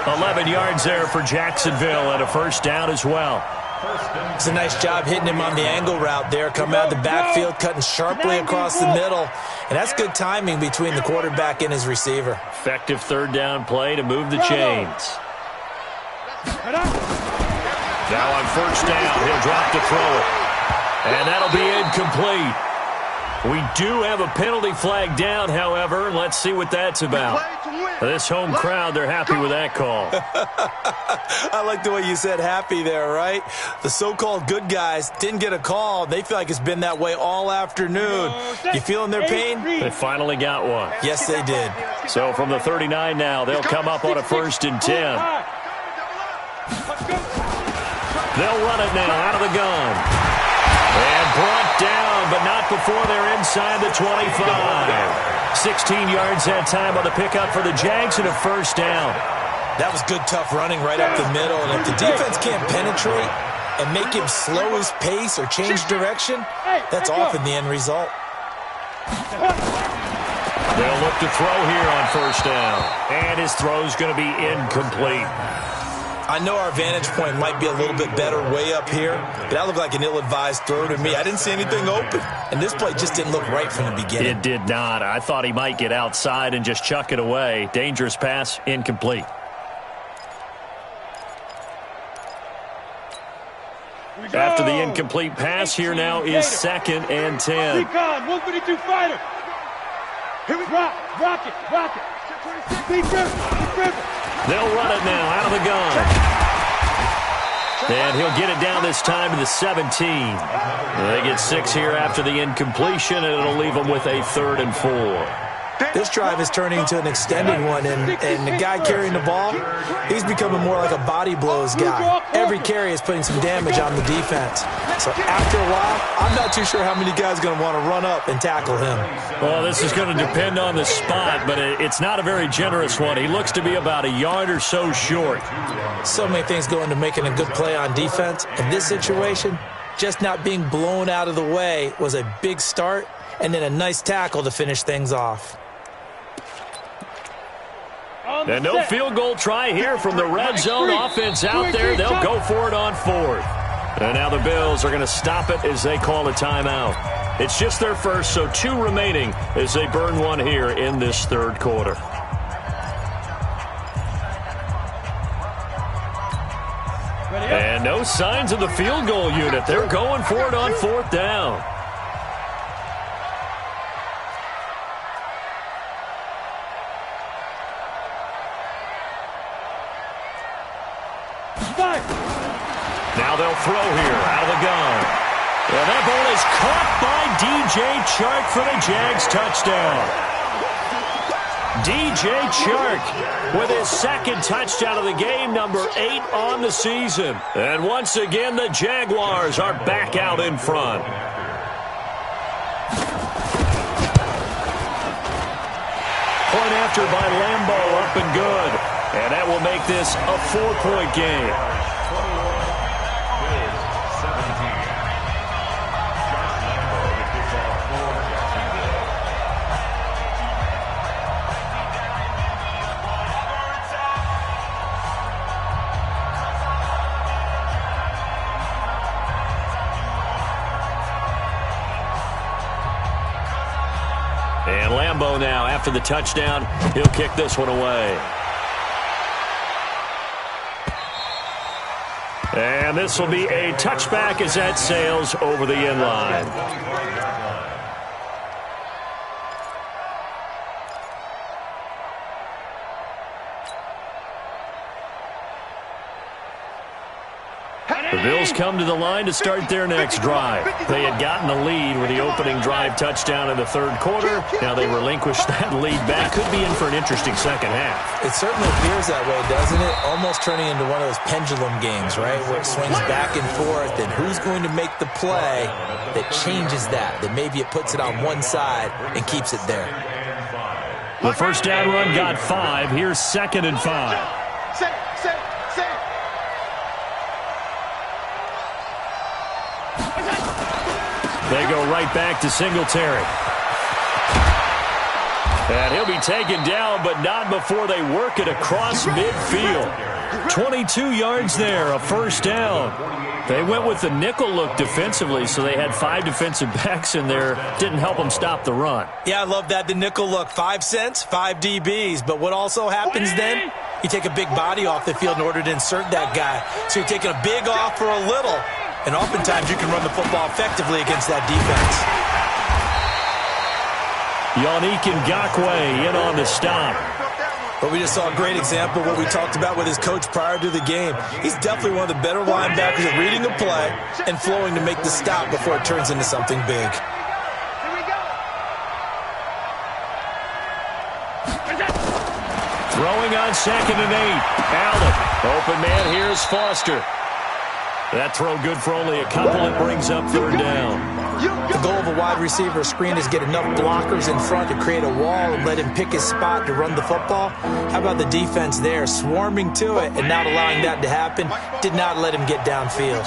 A: 11 yards there for Jacksonville and a 1st down as well.
C: It's a nice job hitting him on the angle route there, coming out of the backfield, cutting sharply across the middle. And that's good timing between the quarterback and his receiver.
A: Effective 3rd down play to move the chains. Now on 1st down, he'll drop to throw it. And that'll be incomplete. We do have a penalty flag down, however. Let's see what that's about. This home crowd, they're happy with that call.
C: I like the way you said happy there, right? The so-called good guys didn't get a call. They feel like it's been that way all afternoon. You feeling their pain?
A: They finally got one.
C: Yes, they did.
A: So from the 39 now, they'll come up on a 1st and 10. They'll run it now out of the gun. And brought down, but not before they're inside the 25. 16 yards that time on the pickup for the Jags and a 1st down.
C: That was good, tough running right up the middle. And if the defense can't penetrate and make him slow his pace or change direction, that's often the end result.
A: They'll look to throw here on 1st down. And his throw's going to be incomplete.
C: I know our vantage point might be a little bit better way up here, but that looked like an ill-advised throw to me. I didn't see anything open, and this play just didn't look right from the beginning.
A: It did not. I thought he might get outside and just chuck it away. Dangerous pass, incomplete. After the incomplete pass, here now is 2nd and 10.
B: Recon, 152 fighter. Here we go. Rock it. Deep river.
A: They'll run it now out of the gun. And he'll get it down this time to the 17. They get 6 here after the incompletion, and it'll leave them with a 3rd and 4.
C: This drive is turning into an extended one, and the guy carrying the ball, he's becoming more like a body blows guy. Every carry is putting some damage on the defense. So after a while, I'm not too sure how many guys are going to want to run up and tackle him.
A: Well, this is going to depend on the spot, but it's not a very generous one. He looks to be about a yard or so short.
C: So many things go into making a good play on defense. In this situation, just not being blown out of the way was a big start, and then a nice tackle to finish things off.
A: And no field goal try here from the red zone offense out there. They'll go for it on 4th. And now the Bills are going to stop it as they call a timeout. It's just their first, so 2 remaining as they burn one here in this 3rd quarter. And no signs of the field goal unit. They're going for it on 4th down. Now they'll throw here out of the gun. And that ball is caught by DJ Chark for the Jags touchdown. DJ Chark with his 2nd touchdown of the game, number 8 on the season. And once again, the Jaguars are back out in front. Point after by Lambo, up and good. And that will make this a 4-point game. And Lambo now, after the touchdown, he'll kick this one away. And this will be a touchback as that sails over the end line. The Bills come to the line to start their next drive. They had gotten the lead with the opening drive touchdown in the third quarter. Now they relinquished that lead back. Could be in for an interesting second half.
C: It certainly appears that way, doesn't it? Almost turning into one of those pendulum games, right, where it swings back and forth, and who's going to make the play that changes that maybe it puts it on one side and keeps it there.
A: The first down run got 5. Here's 2nd and 5. They go right back to Singletary. And he'll be taken down, but not before they work it across midfield. 22 yards there, a first down. They went with the nickel look defensively, so they had 5 defensive backs in there. Didn't help them stop the run.
C: Yeah, I love that, the nickel look. 5 cents, 5 DBs. But what also happens then? You take a big body off the field in order to insert that guy. So you're taking a big off for a little. And oftentimes you can run the football effectively against that defense.
A: Yannick Ngakoue in on the stop.
C: But we just saw a great example of what we talked about with his coach prior to the game. He's definitely one of the better linebackers at reading a play and flowing to make the stop before it turns into something big.
A: Throwing on 2nd and 8. Allen. Open man here is Foster. That throw good for only a couple. It brings up 3rd down.
C: The goal of a wide receiver screen is get enough blockers in front to create a wall and let him pick his spot to run the football. How about the defense there, swarming to it and not allowing that to happen? Did not let him get downfield.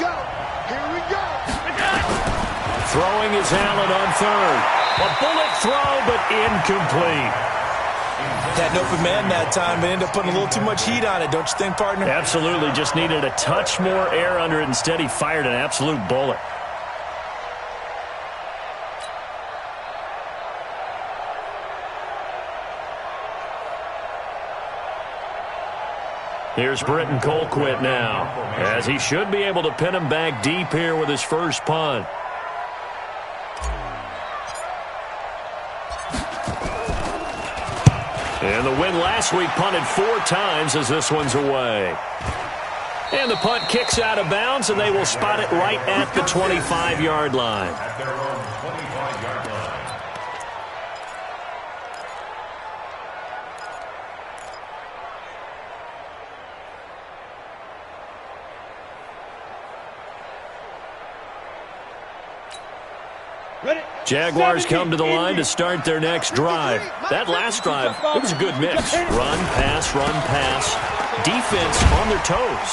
A: Throwing is Allen on 3rd. A bullet throw, but incomplete.
C: Had an open man that time, but ended up putting a little too much heat on it, don't you think, partner?
A: Absolutely. Just needed a touch more air under it. Instead, he fired an absolute bullet. Here's Britton Colquitt now, as he should be able to pin him back deep here with his first punt. And the win last week punted 4 times as this one's away. And the punt kicks out of bounds, and they will spot it right at the 25-yard line.
D: At their own 25-yard line.
A: Jaguars come to the line to start their next drive. That last drive, it was a good mix. Run, pass, defense on their toes.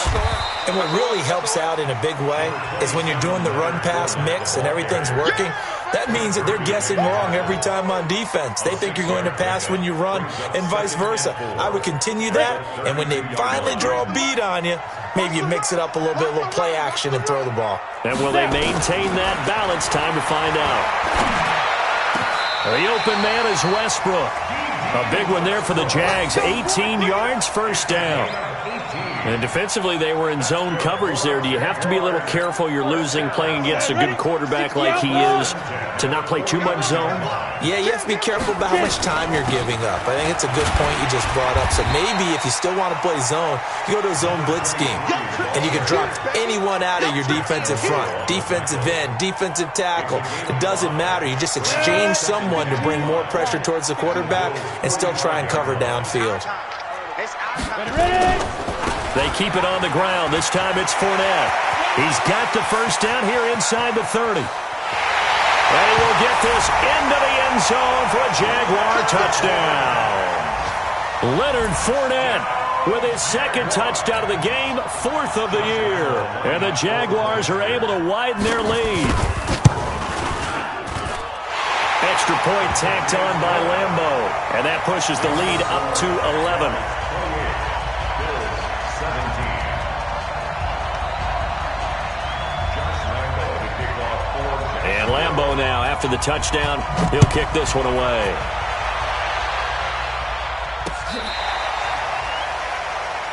C: And what really helps out in a big way is when you're doing the run-pass mix and everything's working, that means that they're guessing wrong every time on defense. They think you're going to pass when you run and vice versa. I would continue that, and when they finally draw a beat on you, maybe you mix it up a little bit, a little play action and throw the ball.
A: And will they maintain that balance? Time to find out. The open man is Westbrook. A big one there for the Jags. 18 yards, first down. And defensively, they were in zone coverage there. Do you have to be a little careful? You're losing playing against a good quarterback like he is to not play too much zone?
C: Yeah, you have to be careful about how much time you're giving up. I think it's a good point you just brought up. So maybe if you still want to play zone, you go to a zone blitz scheme. And you can drop anyone out of your defensive front. Defensive end, defensive tackle. It doesn't matter. You just exchange someone to bring more pressure towards the quarterback and still try and cover downfield.
A: They keep it on the ground. This time it's Fournette. He's got the first down here inside the 30. And he will get this into the end zone for a Jaguar touchdown. Leonard Fournette with his 2nd touchdown of the game, 4th of the year. And the Jaguars are able to widen their lead. Extra point tacked on by Lambeau. And that pushes the lead up to 11. And Lambeau now, after the touchdown, he'll kick this one away.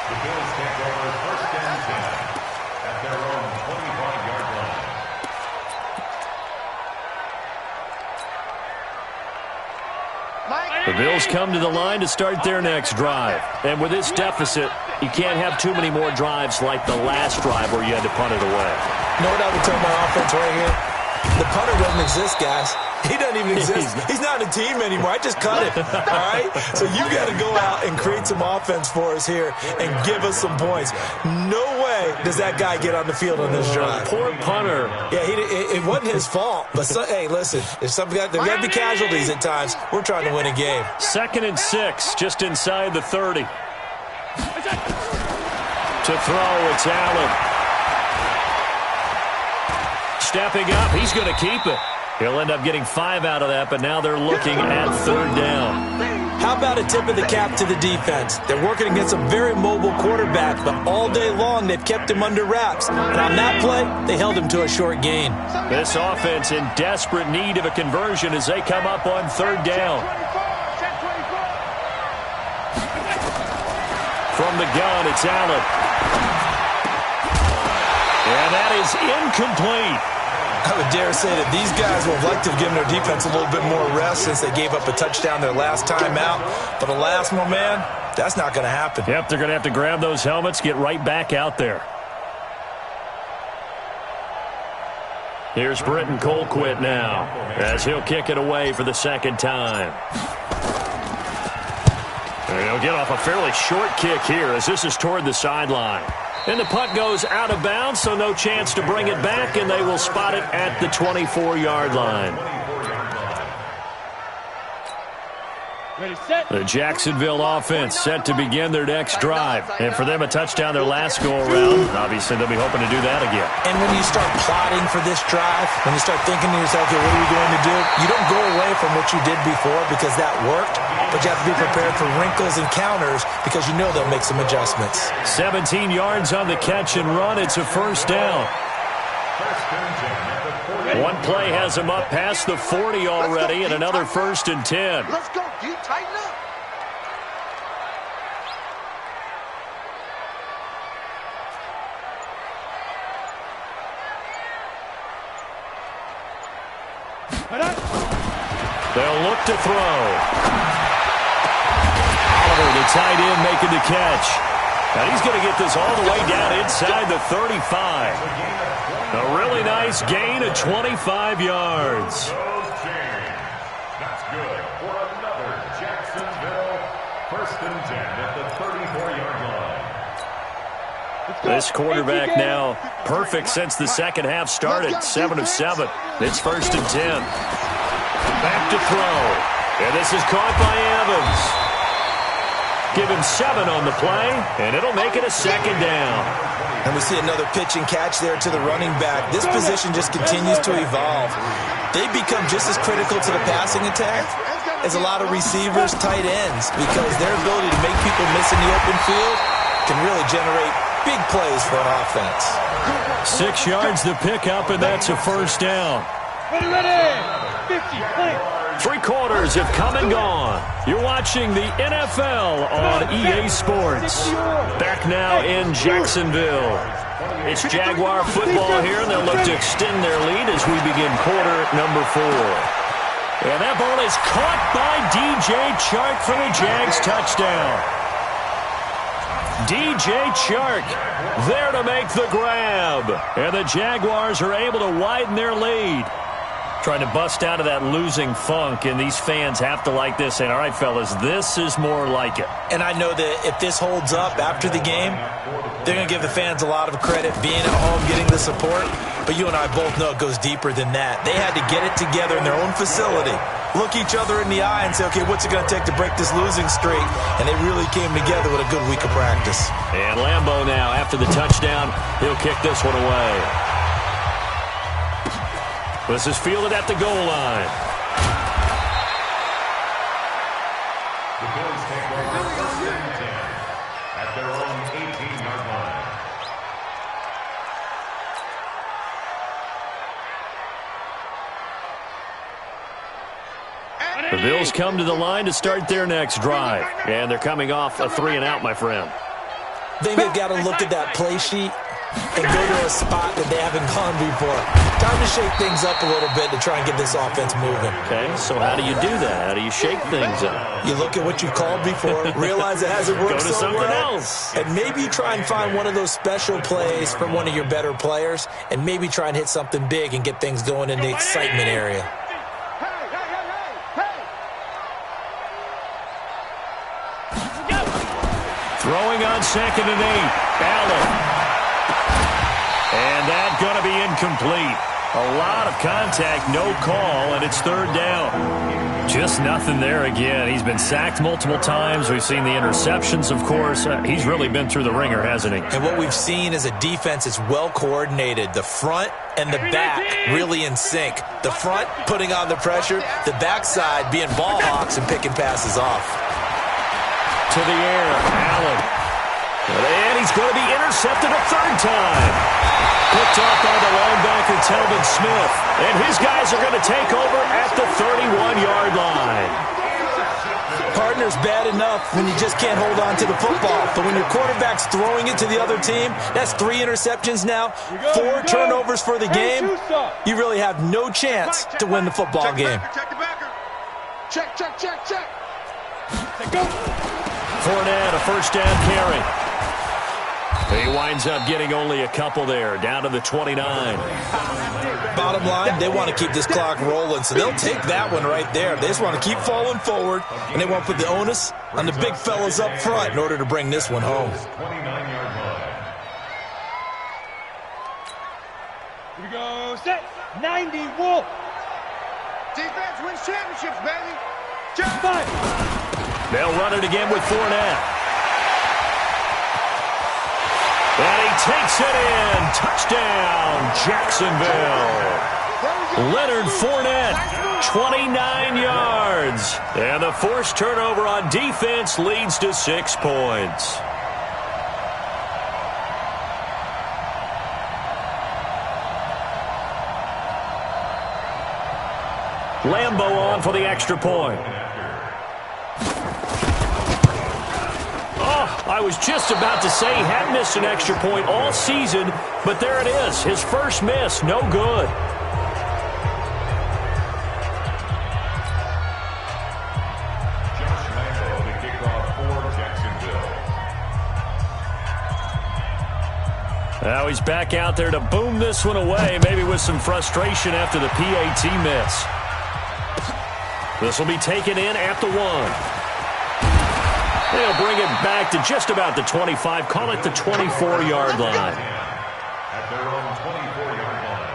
D: The Bills take over 1st and 10 at their own 25-yard line.
A: The Bills come to the line to start their next drive. And with this deficit, You can't have too many more drives like the last drive where you had to punt it away.
C: You know what I would tell my offense right here? The punter doesn't exist, guys. He doesn't even exist. He's not a team anymore. I just cut him, all right? So you got to go out and create some offense for us here and give us some points. No way does that guy get on the field on this drive.
A: Poor punter.
C: Yeah, it wasn't his fault. But, hey, listen, there's got to be casualties at times. We're trying to win a game.
A: 2nd and 6, just inside the 30. To throw, it's Allen. Stepping up, he's going to keep it. He'll end up getting 5 out of that, but now they're looking at 3rd down.
C: How about a tip of the cap to the defense? They're working against a very mobile quarterback, but all day long they've kept him under wraps. And on that play, they held him to a short gain.
A: This offense in desperate need of a conversion as they come up on 3rd down. From the gun, it's Allen. And that is incomplete.
C: I would dare say that these guys would have liked to have given their defense a little bit more rest since they gave up a touchdown their last time out. But alas, my man, that's not going to happen.
A: Yep, they're going to have to grab those helmets, get right back out there. Here's Britton Colquitt now as he'll kick it away for the 2nd time. And he'll get off a fairly short kick here as this is toward the sideline. And the punt goes out of bounds, so no chance to bring it back, and they will spot it at the 24-yard line.
B: Ready, set.
A: The Jacksonville offense set to begin their next drive. And for them, a touchdown their last go-around. Obviously, they'll be hoping to do that again.
C: And when you start plotting for this drive, when you start thinking to yourself, okay, what are we going to do? You don't go away from what you did before because that worked, but you have to be prepared for wrinkles and counters because you know they'll make some adjustments.
A: 17 yards on the catch and run. It's a 1st down. One play has him up past the 40 already, and another 1st and 10.
B: Let's go. You tighten up.
A: They'll look to throw. Oliver, the tight end, making the catch. And he's going to get this all the way down inside the 35. A really nice gain of 25 yards.
D: That's good for another Jacksonville 1st and 10 at the 34-yard line.
A: This quarterback now perfect since the 2nd half started. 7 of 7. It's 1st and 10. Back to throw. And this is caught by Evans. Give him 7 on the play, and it'll make it a 2nd down.
C: And we see another pitch and catch there to the running back. This position just continues to evolve. They become just as critical to the passing attack as a lot of receivers, tight ends, because their ability to make people miss in the open field can really generate big plays for an offense.
A: 6 yards to pick up, and that's a 1st down.
B: Ready. 50, play.
A: 3 quarters have come and gone. You're watching the NFL on EA Sports. Back now in Jacksonville. It's Jaguar football here, and they'll look to extend their lead as we begin quarter number 4. And that ball is caught by DJ Chark for the Jags touchdown. DJ Chark there to make the grab. And the Jaguars are able to widen their lead. Trying to bust out of that losing funk, and these fans have to like this. And all right, fellas, this is more like it.
C: And I know that if this holds up after the game, they're going to give the fans a lot of credit, being at home, getting the support. But you and I both know it goes deeper than that. They had to get it together in their own facility, look each other in the eye and say, okay, what's it going to take to break this losing streak? And they really came together with a good week of practice.
A: And Lambeau now, after the touchdown, he'll kick this one away. This is fielded at the goal line.
D: The Bills take over 1st and 10 at their own 18-yard line.
A: The Bills come to the line to start their next drive. And they're coming off a 3-and-out, my friend.
C: I think they've got to look at that play sheet and go to a spot that they haven't gone before. Time to shake things up a little bit to try and get this offense moving.
A: Okay, so how do you do that? How do you shake things up?
C: You look at what you called before, realize it hasn't worked
A: Go to
C: so
A: something
C: well,
A: else.
C: and maybe you try and find one of those special plays from one of your better players, and maybe try and hit something big and get things going in the excitement area.
A: Throwing on 2nd and 8. Allen. And that's going to be incomplete. A lot of contact, no call, and it's 3rd down. Just nothing there again. He's been sacked multiple times. We've seen the interceptions, of course. He's really been through the ringer, hasn't he?
C: And what we've seen is a defense that's well coordinated. The front and the back really in sync. The front putting on the pressure, the backside being ball hawks and picking passes off.
A: To the air, Allen. And he's going to be intercepted a 3rd time. Picked off by the linebacker, Telvin Smith. And his guys are going to take over at the 31-yard line.
C: Partner's bad enough when you just can't hold on to the football. But when your quarterback's throwing it to the other team, that's 3 interceptions now, 4 turnovers for the game. You really have no chance to win the football game.
B: Check.
A: Go. Fournette, a 1st down carry. He winds up getting only a couple there, down to the 29.
C: Bottom line, they want to keep this clock rolling, so they'll take that one right there. They just want to keep falling forward, and they want to put the onus on the big fellas up front in order to bring this one home.
D: 29-yard line.
B: Here we go. Set. 90 Wolf. Defense wins championships, baby. Jump.
A: They'll run it again with Fournette. And he takes it in. Touchdown, Jacksonville. Leonard Fournette, 29 yards. And the forced turnover on defense leads to 6 points. Lambo on for the extra point. I was just about to say he hadn't missed an extra point all season, but there it is. His first miss, no good.
D: Josh Lambo, the kickoff for Jacksonville.
A: Now he's back out there to boom this one away, maybe with some frustration after the PAT miss. This will be taken in at the 1. They'll bring it back to just about the 25, call it the 24-yard line.
D: At their own 24-yard line.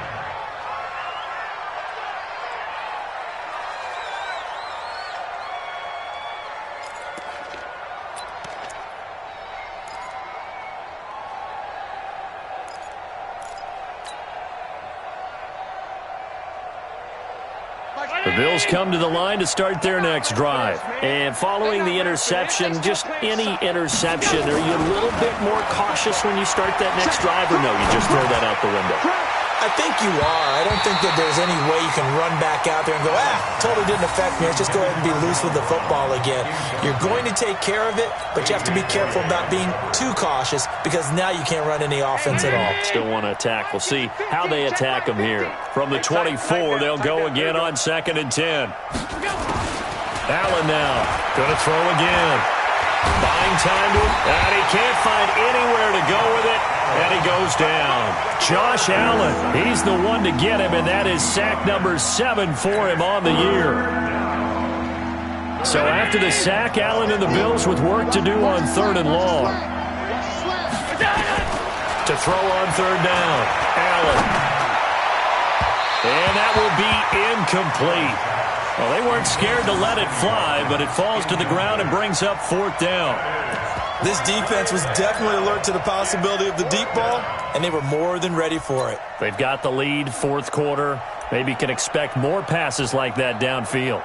A: The Bills come to the line to start their next drive. And following the interception, just any interception, are you a little bit more cautious when you start that next drive, or no, you just throw that out the window?
C: I think you are. I don't think that there's any way you can run back out there and go, totally didn't affect me. Let's just go ahead and be loose with the football again. You're going to take care of it, but you have to be careful about being too cautious because now you can't run any offense at all.
A: Still want to attack. We'll see how they attack them here. From the 24, they'll go again on 2nd and 10. Allen now going to throw again. Buying time to him, and he can't find anywhere to go with it, and he goes down. Josh Allen, he's the one to get him, and that is sack number 7 for him on the year. So after the sack, Allen and the Bills with work to do on 3rd and long. To throw on 3rd down, Allen. And that will be incomplete. Well, they weren't scared to let it fly, but it falls to the ground and brings up 4th down.
C: This defense was definitely alert to the possibility of the deep ball, and they were more than ready for it.
A: They've got the lead, 4th quarter. Maybe can expect more passes like that downfield.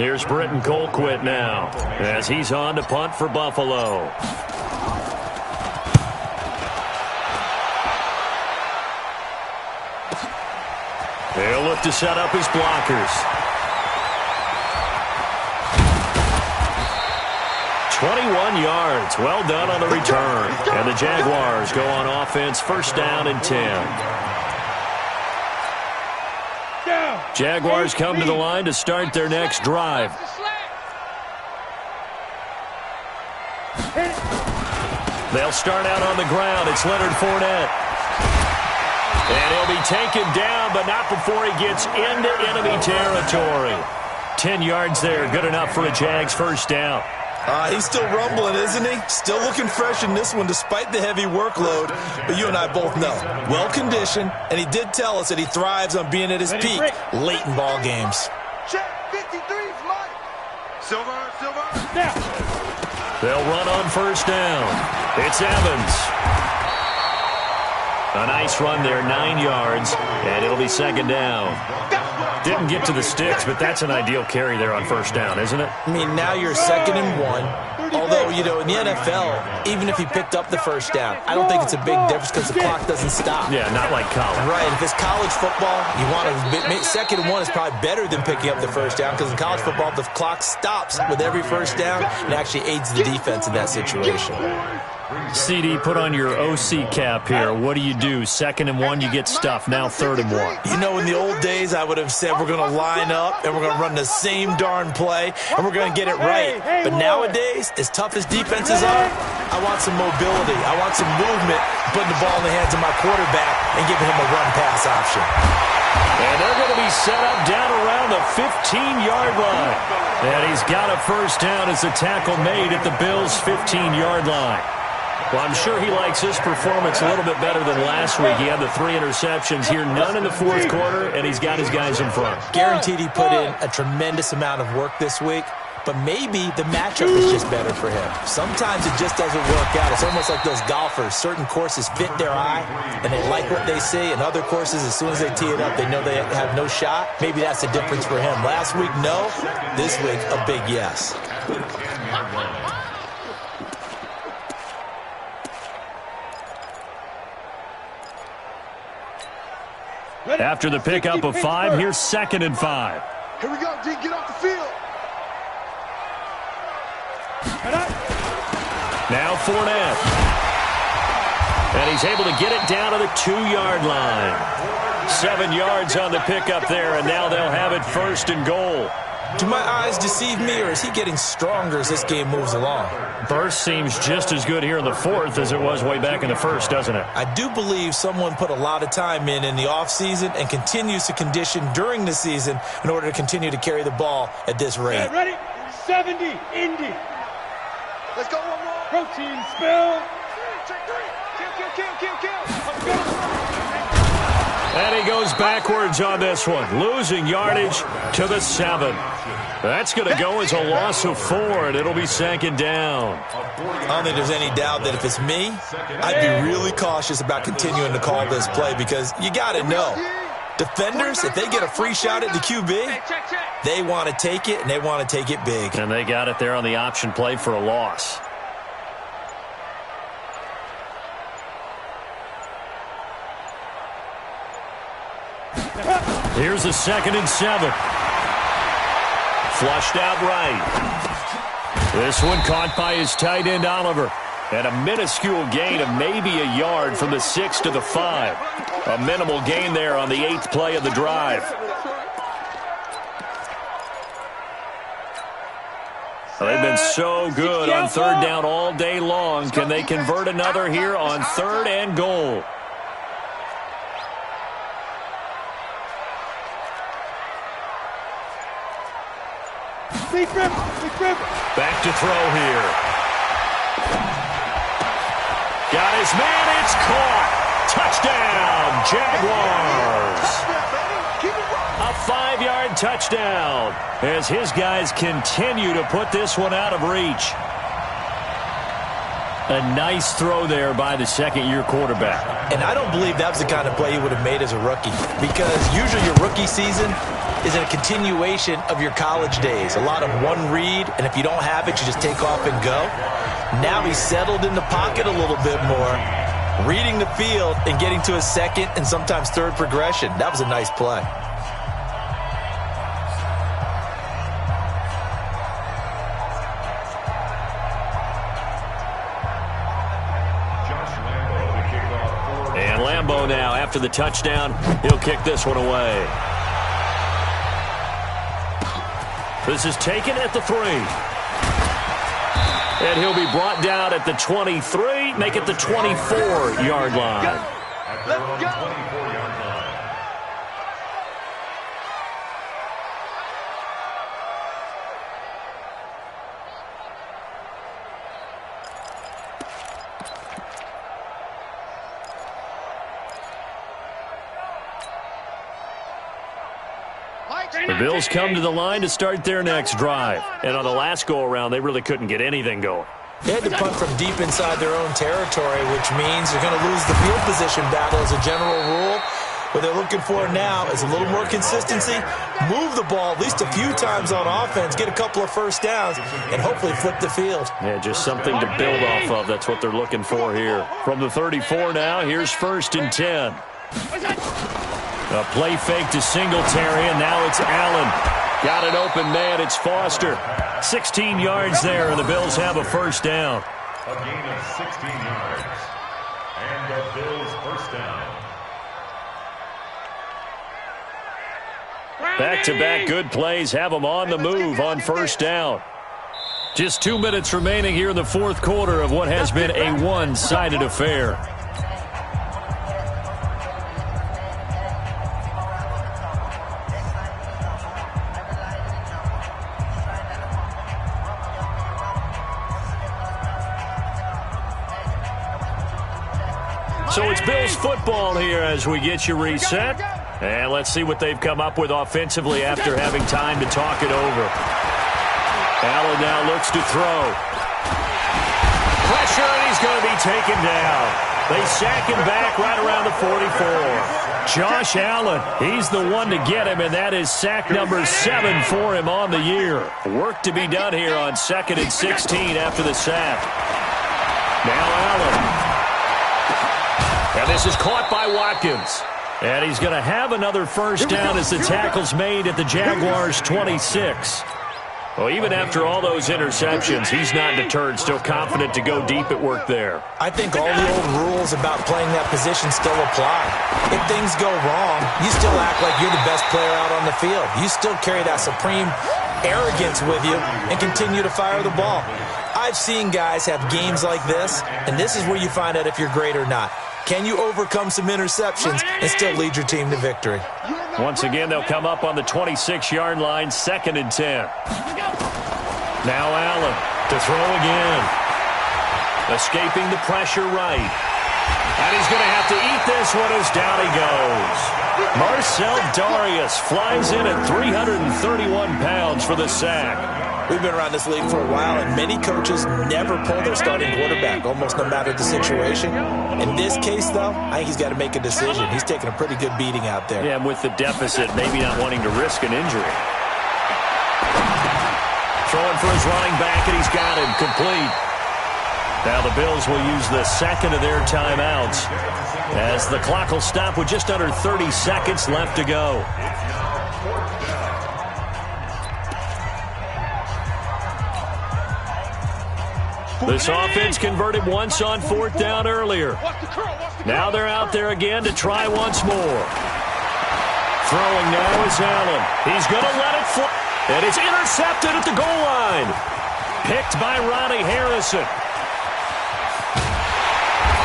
A: Here's Britton Colquitt now as he's on to punt for Buffalo. They'll look to set up his blockers. 21 yards. Well done on the return. And the Jaguars go on offense, first down and 10. Jaguars come to the line to start their next drive. They'll start out on the ground. It's Leonard Fournette. And he'll be taken down, but not before he gets into enemy territory. 10 yards there, good enough for a Jags first down.
C: He's still rumbling, isn't he? Still looking fresh in this one despite the heavy workload. But you and I both know, well-conditioned, and he did tell us that he thrives on being at his peak late in ball games.
B: Check 53, Mike. Silver.
A: Now. They'll run on first down. It's Evans. A nice run there, 9 yards, and it'll be second down. Didn't get to the sticks, but that's an ideal carry there on first down, isn't it?
C: I mean, now you're 2nd and 1. Although, you know, in the NFL, even if he picked up the first down, I don't think it's a big difference because the clock doesn't stop.
A: Yeah, not like college.
C: Right. If it's college football, you want to 2nd and 1 is probably better than picking up the first down because in college football, the clock stops with every first down and actually aids the defense in that situation.
A: CD, put on your OC cap here. What do? 2nd and 1, you get stuffed. Now 3rd and 1.
C: You know, in the old days, I would have said we're going to line up and we're going to run the same darn play and we're going to get it right. But nowadays, as tough as defenses are, I want some mobility. I want some movement, putting the ball in the hands of my quarterback and giving him a run-pass option.
A: And they're going to be set up down around the 15-yard line. And he's got a first down as the tackle made at the Bills' 15-yard line. Well, I'm sure he likes his performance a little bit better than last week. He had the 3 interceptions here, none in the fourth quarter, and he's got his guys in front.
C: Guaranteed he put in a tremendous amount of work this week, but maybe the matchup is just better for him. Sometimes it just doesn't work out. It's almost like those golfers. Certain courses fit their eye, and they like what they see, and other courses, as soon as they tee it up, they know they have no shot. Maybe that's the difference for him. Last week, no. This week, a big yes.
A: After the pickup of 5, here's 2nd and 5.
B: Here we go, D. Get off the field.
A: Now Fournette. And he's able to get it down to the 2-yard line. 7 yards on the pickup there, and now they'll have it 1st and goal.
C: Do my eyes deceive me, or is he getting stronger as this game moves along?
A: Burst seems just as good here in the 4th as it was way back in the 1st, doesn't it?
C: I do believe someone put a lot of time in the offseason and continues to condition during the season in order to continue to carry the ball at this rate.
B: Yeah, ready? 70, Indy. Let's go one more. Protein spill. Kill.
A: And he goes backwards on this one, losing yardage to the 7. That's going to go as a loss of 4, and it'll be 2nd down.
C: I don't think there's any doubt that if it's me, I'd be really cautious about continuing to call this play because you got to know, defenders, if they get a free shot at the QB, they want to take it, and they want to take it big.
A: And they got it there on the option play for a loss. Here's a 2nd and 7. Flushed out right. This one caught by his tight end, Oliver. And a minuscule gain of maybe a yard from the 6 to the 5. A minimal gain there on the 8th play of the drive. They've been so good on 3rd down all day long. Can they convert another here on 3rd and goal? Back to throw here. Got his man, it's caught. Touchdown, Jaguars. A 5-yard touchdown as his guys continue to put this one out of reach. A nice throw there by the second-year quarterback.
C: And I don't believe that was the kind of play he would have made as a rookie, because usually your rookie season is a continuation of your college days. A lot of one read, and if you don't have it, you just take off and go. Now he's settled in the pocket a little bit more, reading the field and getting to his second and sometimes third progression. That was a nice play.
A: And Lambeau now, after the touchdown, he'll kick this one away. This is taken at the 3. And he'll be brought down at the 23, make it the 24-yard line.
D: At their own 24-yard line.
A: The Bills come to the line to start their next drive. And on the last go-around, they really couldn't get anything going.
C: They had to punt from deep inside their own territory, which means they're going to lose the field position battle as a general rule. What they're looking for now is a little more consistency, move the ball at least a few times on offense, get a couple of first downs, and hopefully flip the field.
A: Yeah, just something to build off of. That's what they're looking for here. From the 34 now, here's 1st and 10. A play fake to Singletary, and now it's Allen. Got an open man. It's Foster. 16 yards there, and the Bills have a first down.
D: A gain of 16 yards. And the Bills first down.
A: Back-to-back good plays have them on the move on first down. Just 2 minutes remaining here in the fourth quarter of what has been a one-sided affair. So it's Bills football here as we get you reset. And let's see what they've come up with offensively after having time to talk it over. Allen now looks to throw. Pressure, and he's going to be taken down. They sack him back right around the 44. Josh Allen, he's the one to get him, and that is sack number 7 for him on the year. Work to be done here on 2nd and 16 after the sack. Now Allen. And this is caught by Watkins. And he's going to have another first down as the tackle's made at the Jaguars' 26. Well, even after all those interceptions, he's not deterred, still confident to go deep at work there.
C: I think all the old rules about playing that position still apply. If things go wrong, you still act like you're the best player out on the field. You still carry that supreme arrogance with you and continue to fire the ball. I've seen guys have games like this, and this is where you find out if you're great or not. Can you overcome some interceptions and still lead your team to victory?
A: Once again, they'll come up on the 26-yard line, 2nd and 10. Now Allen to throw again. Escaping the pressure right. And he's going to have to eat this one as down he goes. Marcel Darius flies in at 331 pounds for the sack.
C: We've been around this league for a while, and many coaches never pull their starting quarterback, almost no matter the situation. In this case, though, I think he's got to make a decision. He's taking a pretty good beating out there.
A: Yeah, and with the deficit, maybe not wanting to risk an injury. Throwing for his running back, and he's got him complete. Now the Bills will use the second of their timeouts as the clock will stop with just under 30 seconds left to go. This offense converted once on 4th down earlier. Now they're out there again to try once more. Throwing now is Allen. He's going to let it fly. And it's intercepted at the goal line. Picked by Ronnie Harrison.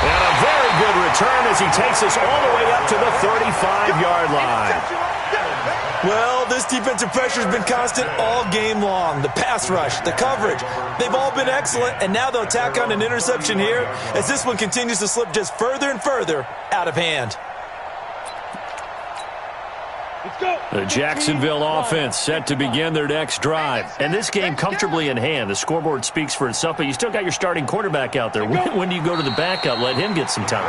A: And a very good return as he takes us all the way up to the 35-yard line.
C: Well, this defensive pressure has been constant all game long. The pass rush, the coverage, they've all been excellent, and now they'll tack on an interception here as this one continues to slip just further and further out of hand.
A: The Jacksonville offense set to begin their next drive. And this game comfortably in hand. The scoreboard speaks for itself, but you still got your starting quarterback out there. When do you go to the backup? Let him get some time.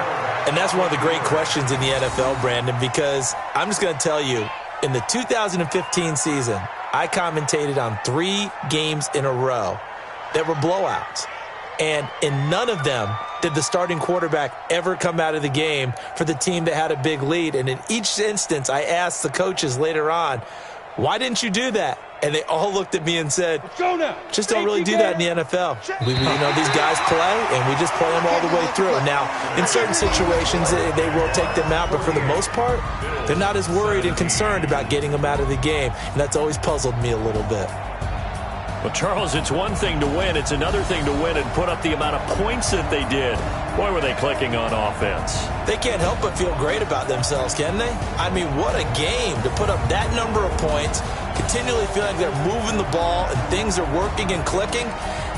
C: And that's one of the great questions in the NFL, Brandon, because I'm just going to tell you, in the 2015 season, I commentated on 3 games in a row that were blowouts. And in none of them did the starting quarterback ever come out of the game for the team that had a big lead. And in each instance, I asked the coaches later on, why didn't you do that? And they all looked at me and said, just don't really do that in the NFL. These guys play, and we just play them all the way through. Now, in certain situations, they will take them out, but for the most part, they're not as worried and concerned about getting them out of the game. And that's always puzzled me a little bit.
A: Well, Charles, it's one thing to win. It's another thing to win and put up the amount of points that they did. Boy, were they clicking on offense.
C: They can't help but feel great about themselves, can they? I mean, what a game to put up that number of points, continually feeling like they're moving the ball and things are working and clicking.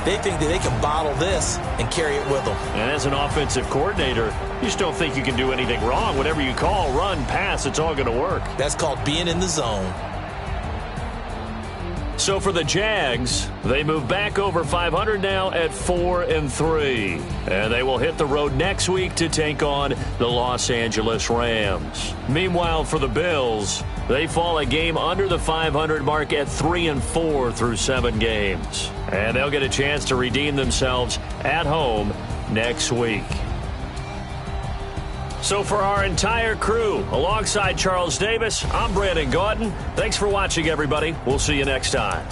C: They think that they can bottle this and carry it with them.
A: And as an offensive coordinator, you just don't think you can do anything wrong. Whatever you call, run, pass, it's all going to work.
C: That's called being in the zone.
A: So for the Jags, they move back over 500 now at 4-3. And they will hit the road next week to take on the Los Angeles Rams. Meanwhile, for the Bills, they fall a game under the 500 mark at 3-4 through 7 games. And they'll get a chance to redeem themselves at home next week. So for our entire crew, alongside Charles Davis, I'm Brandon Gautin. Thanks for watching, everybody. We'll see you next time.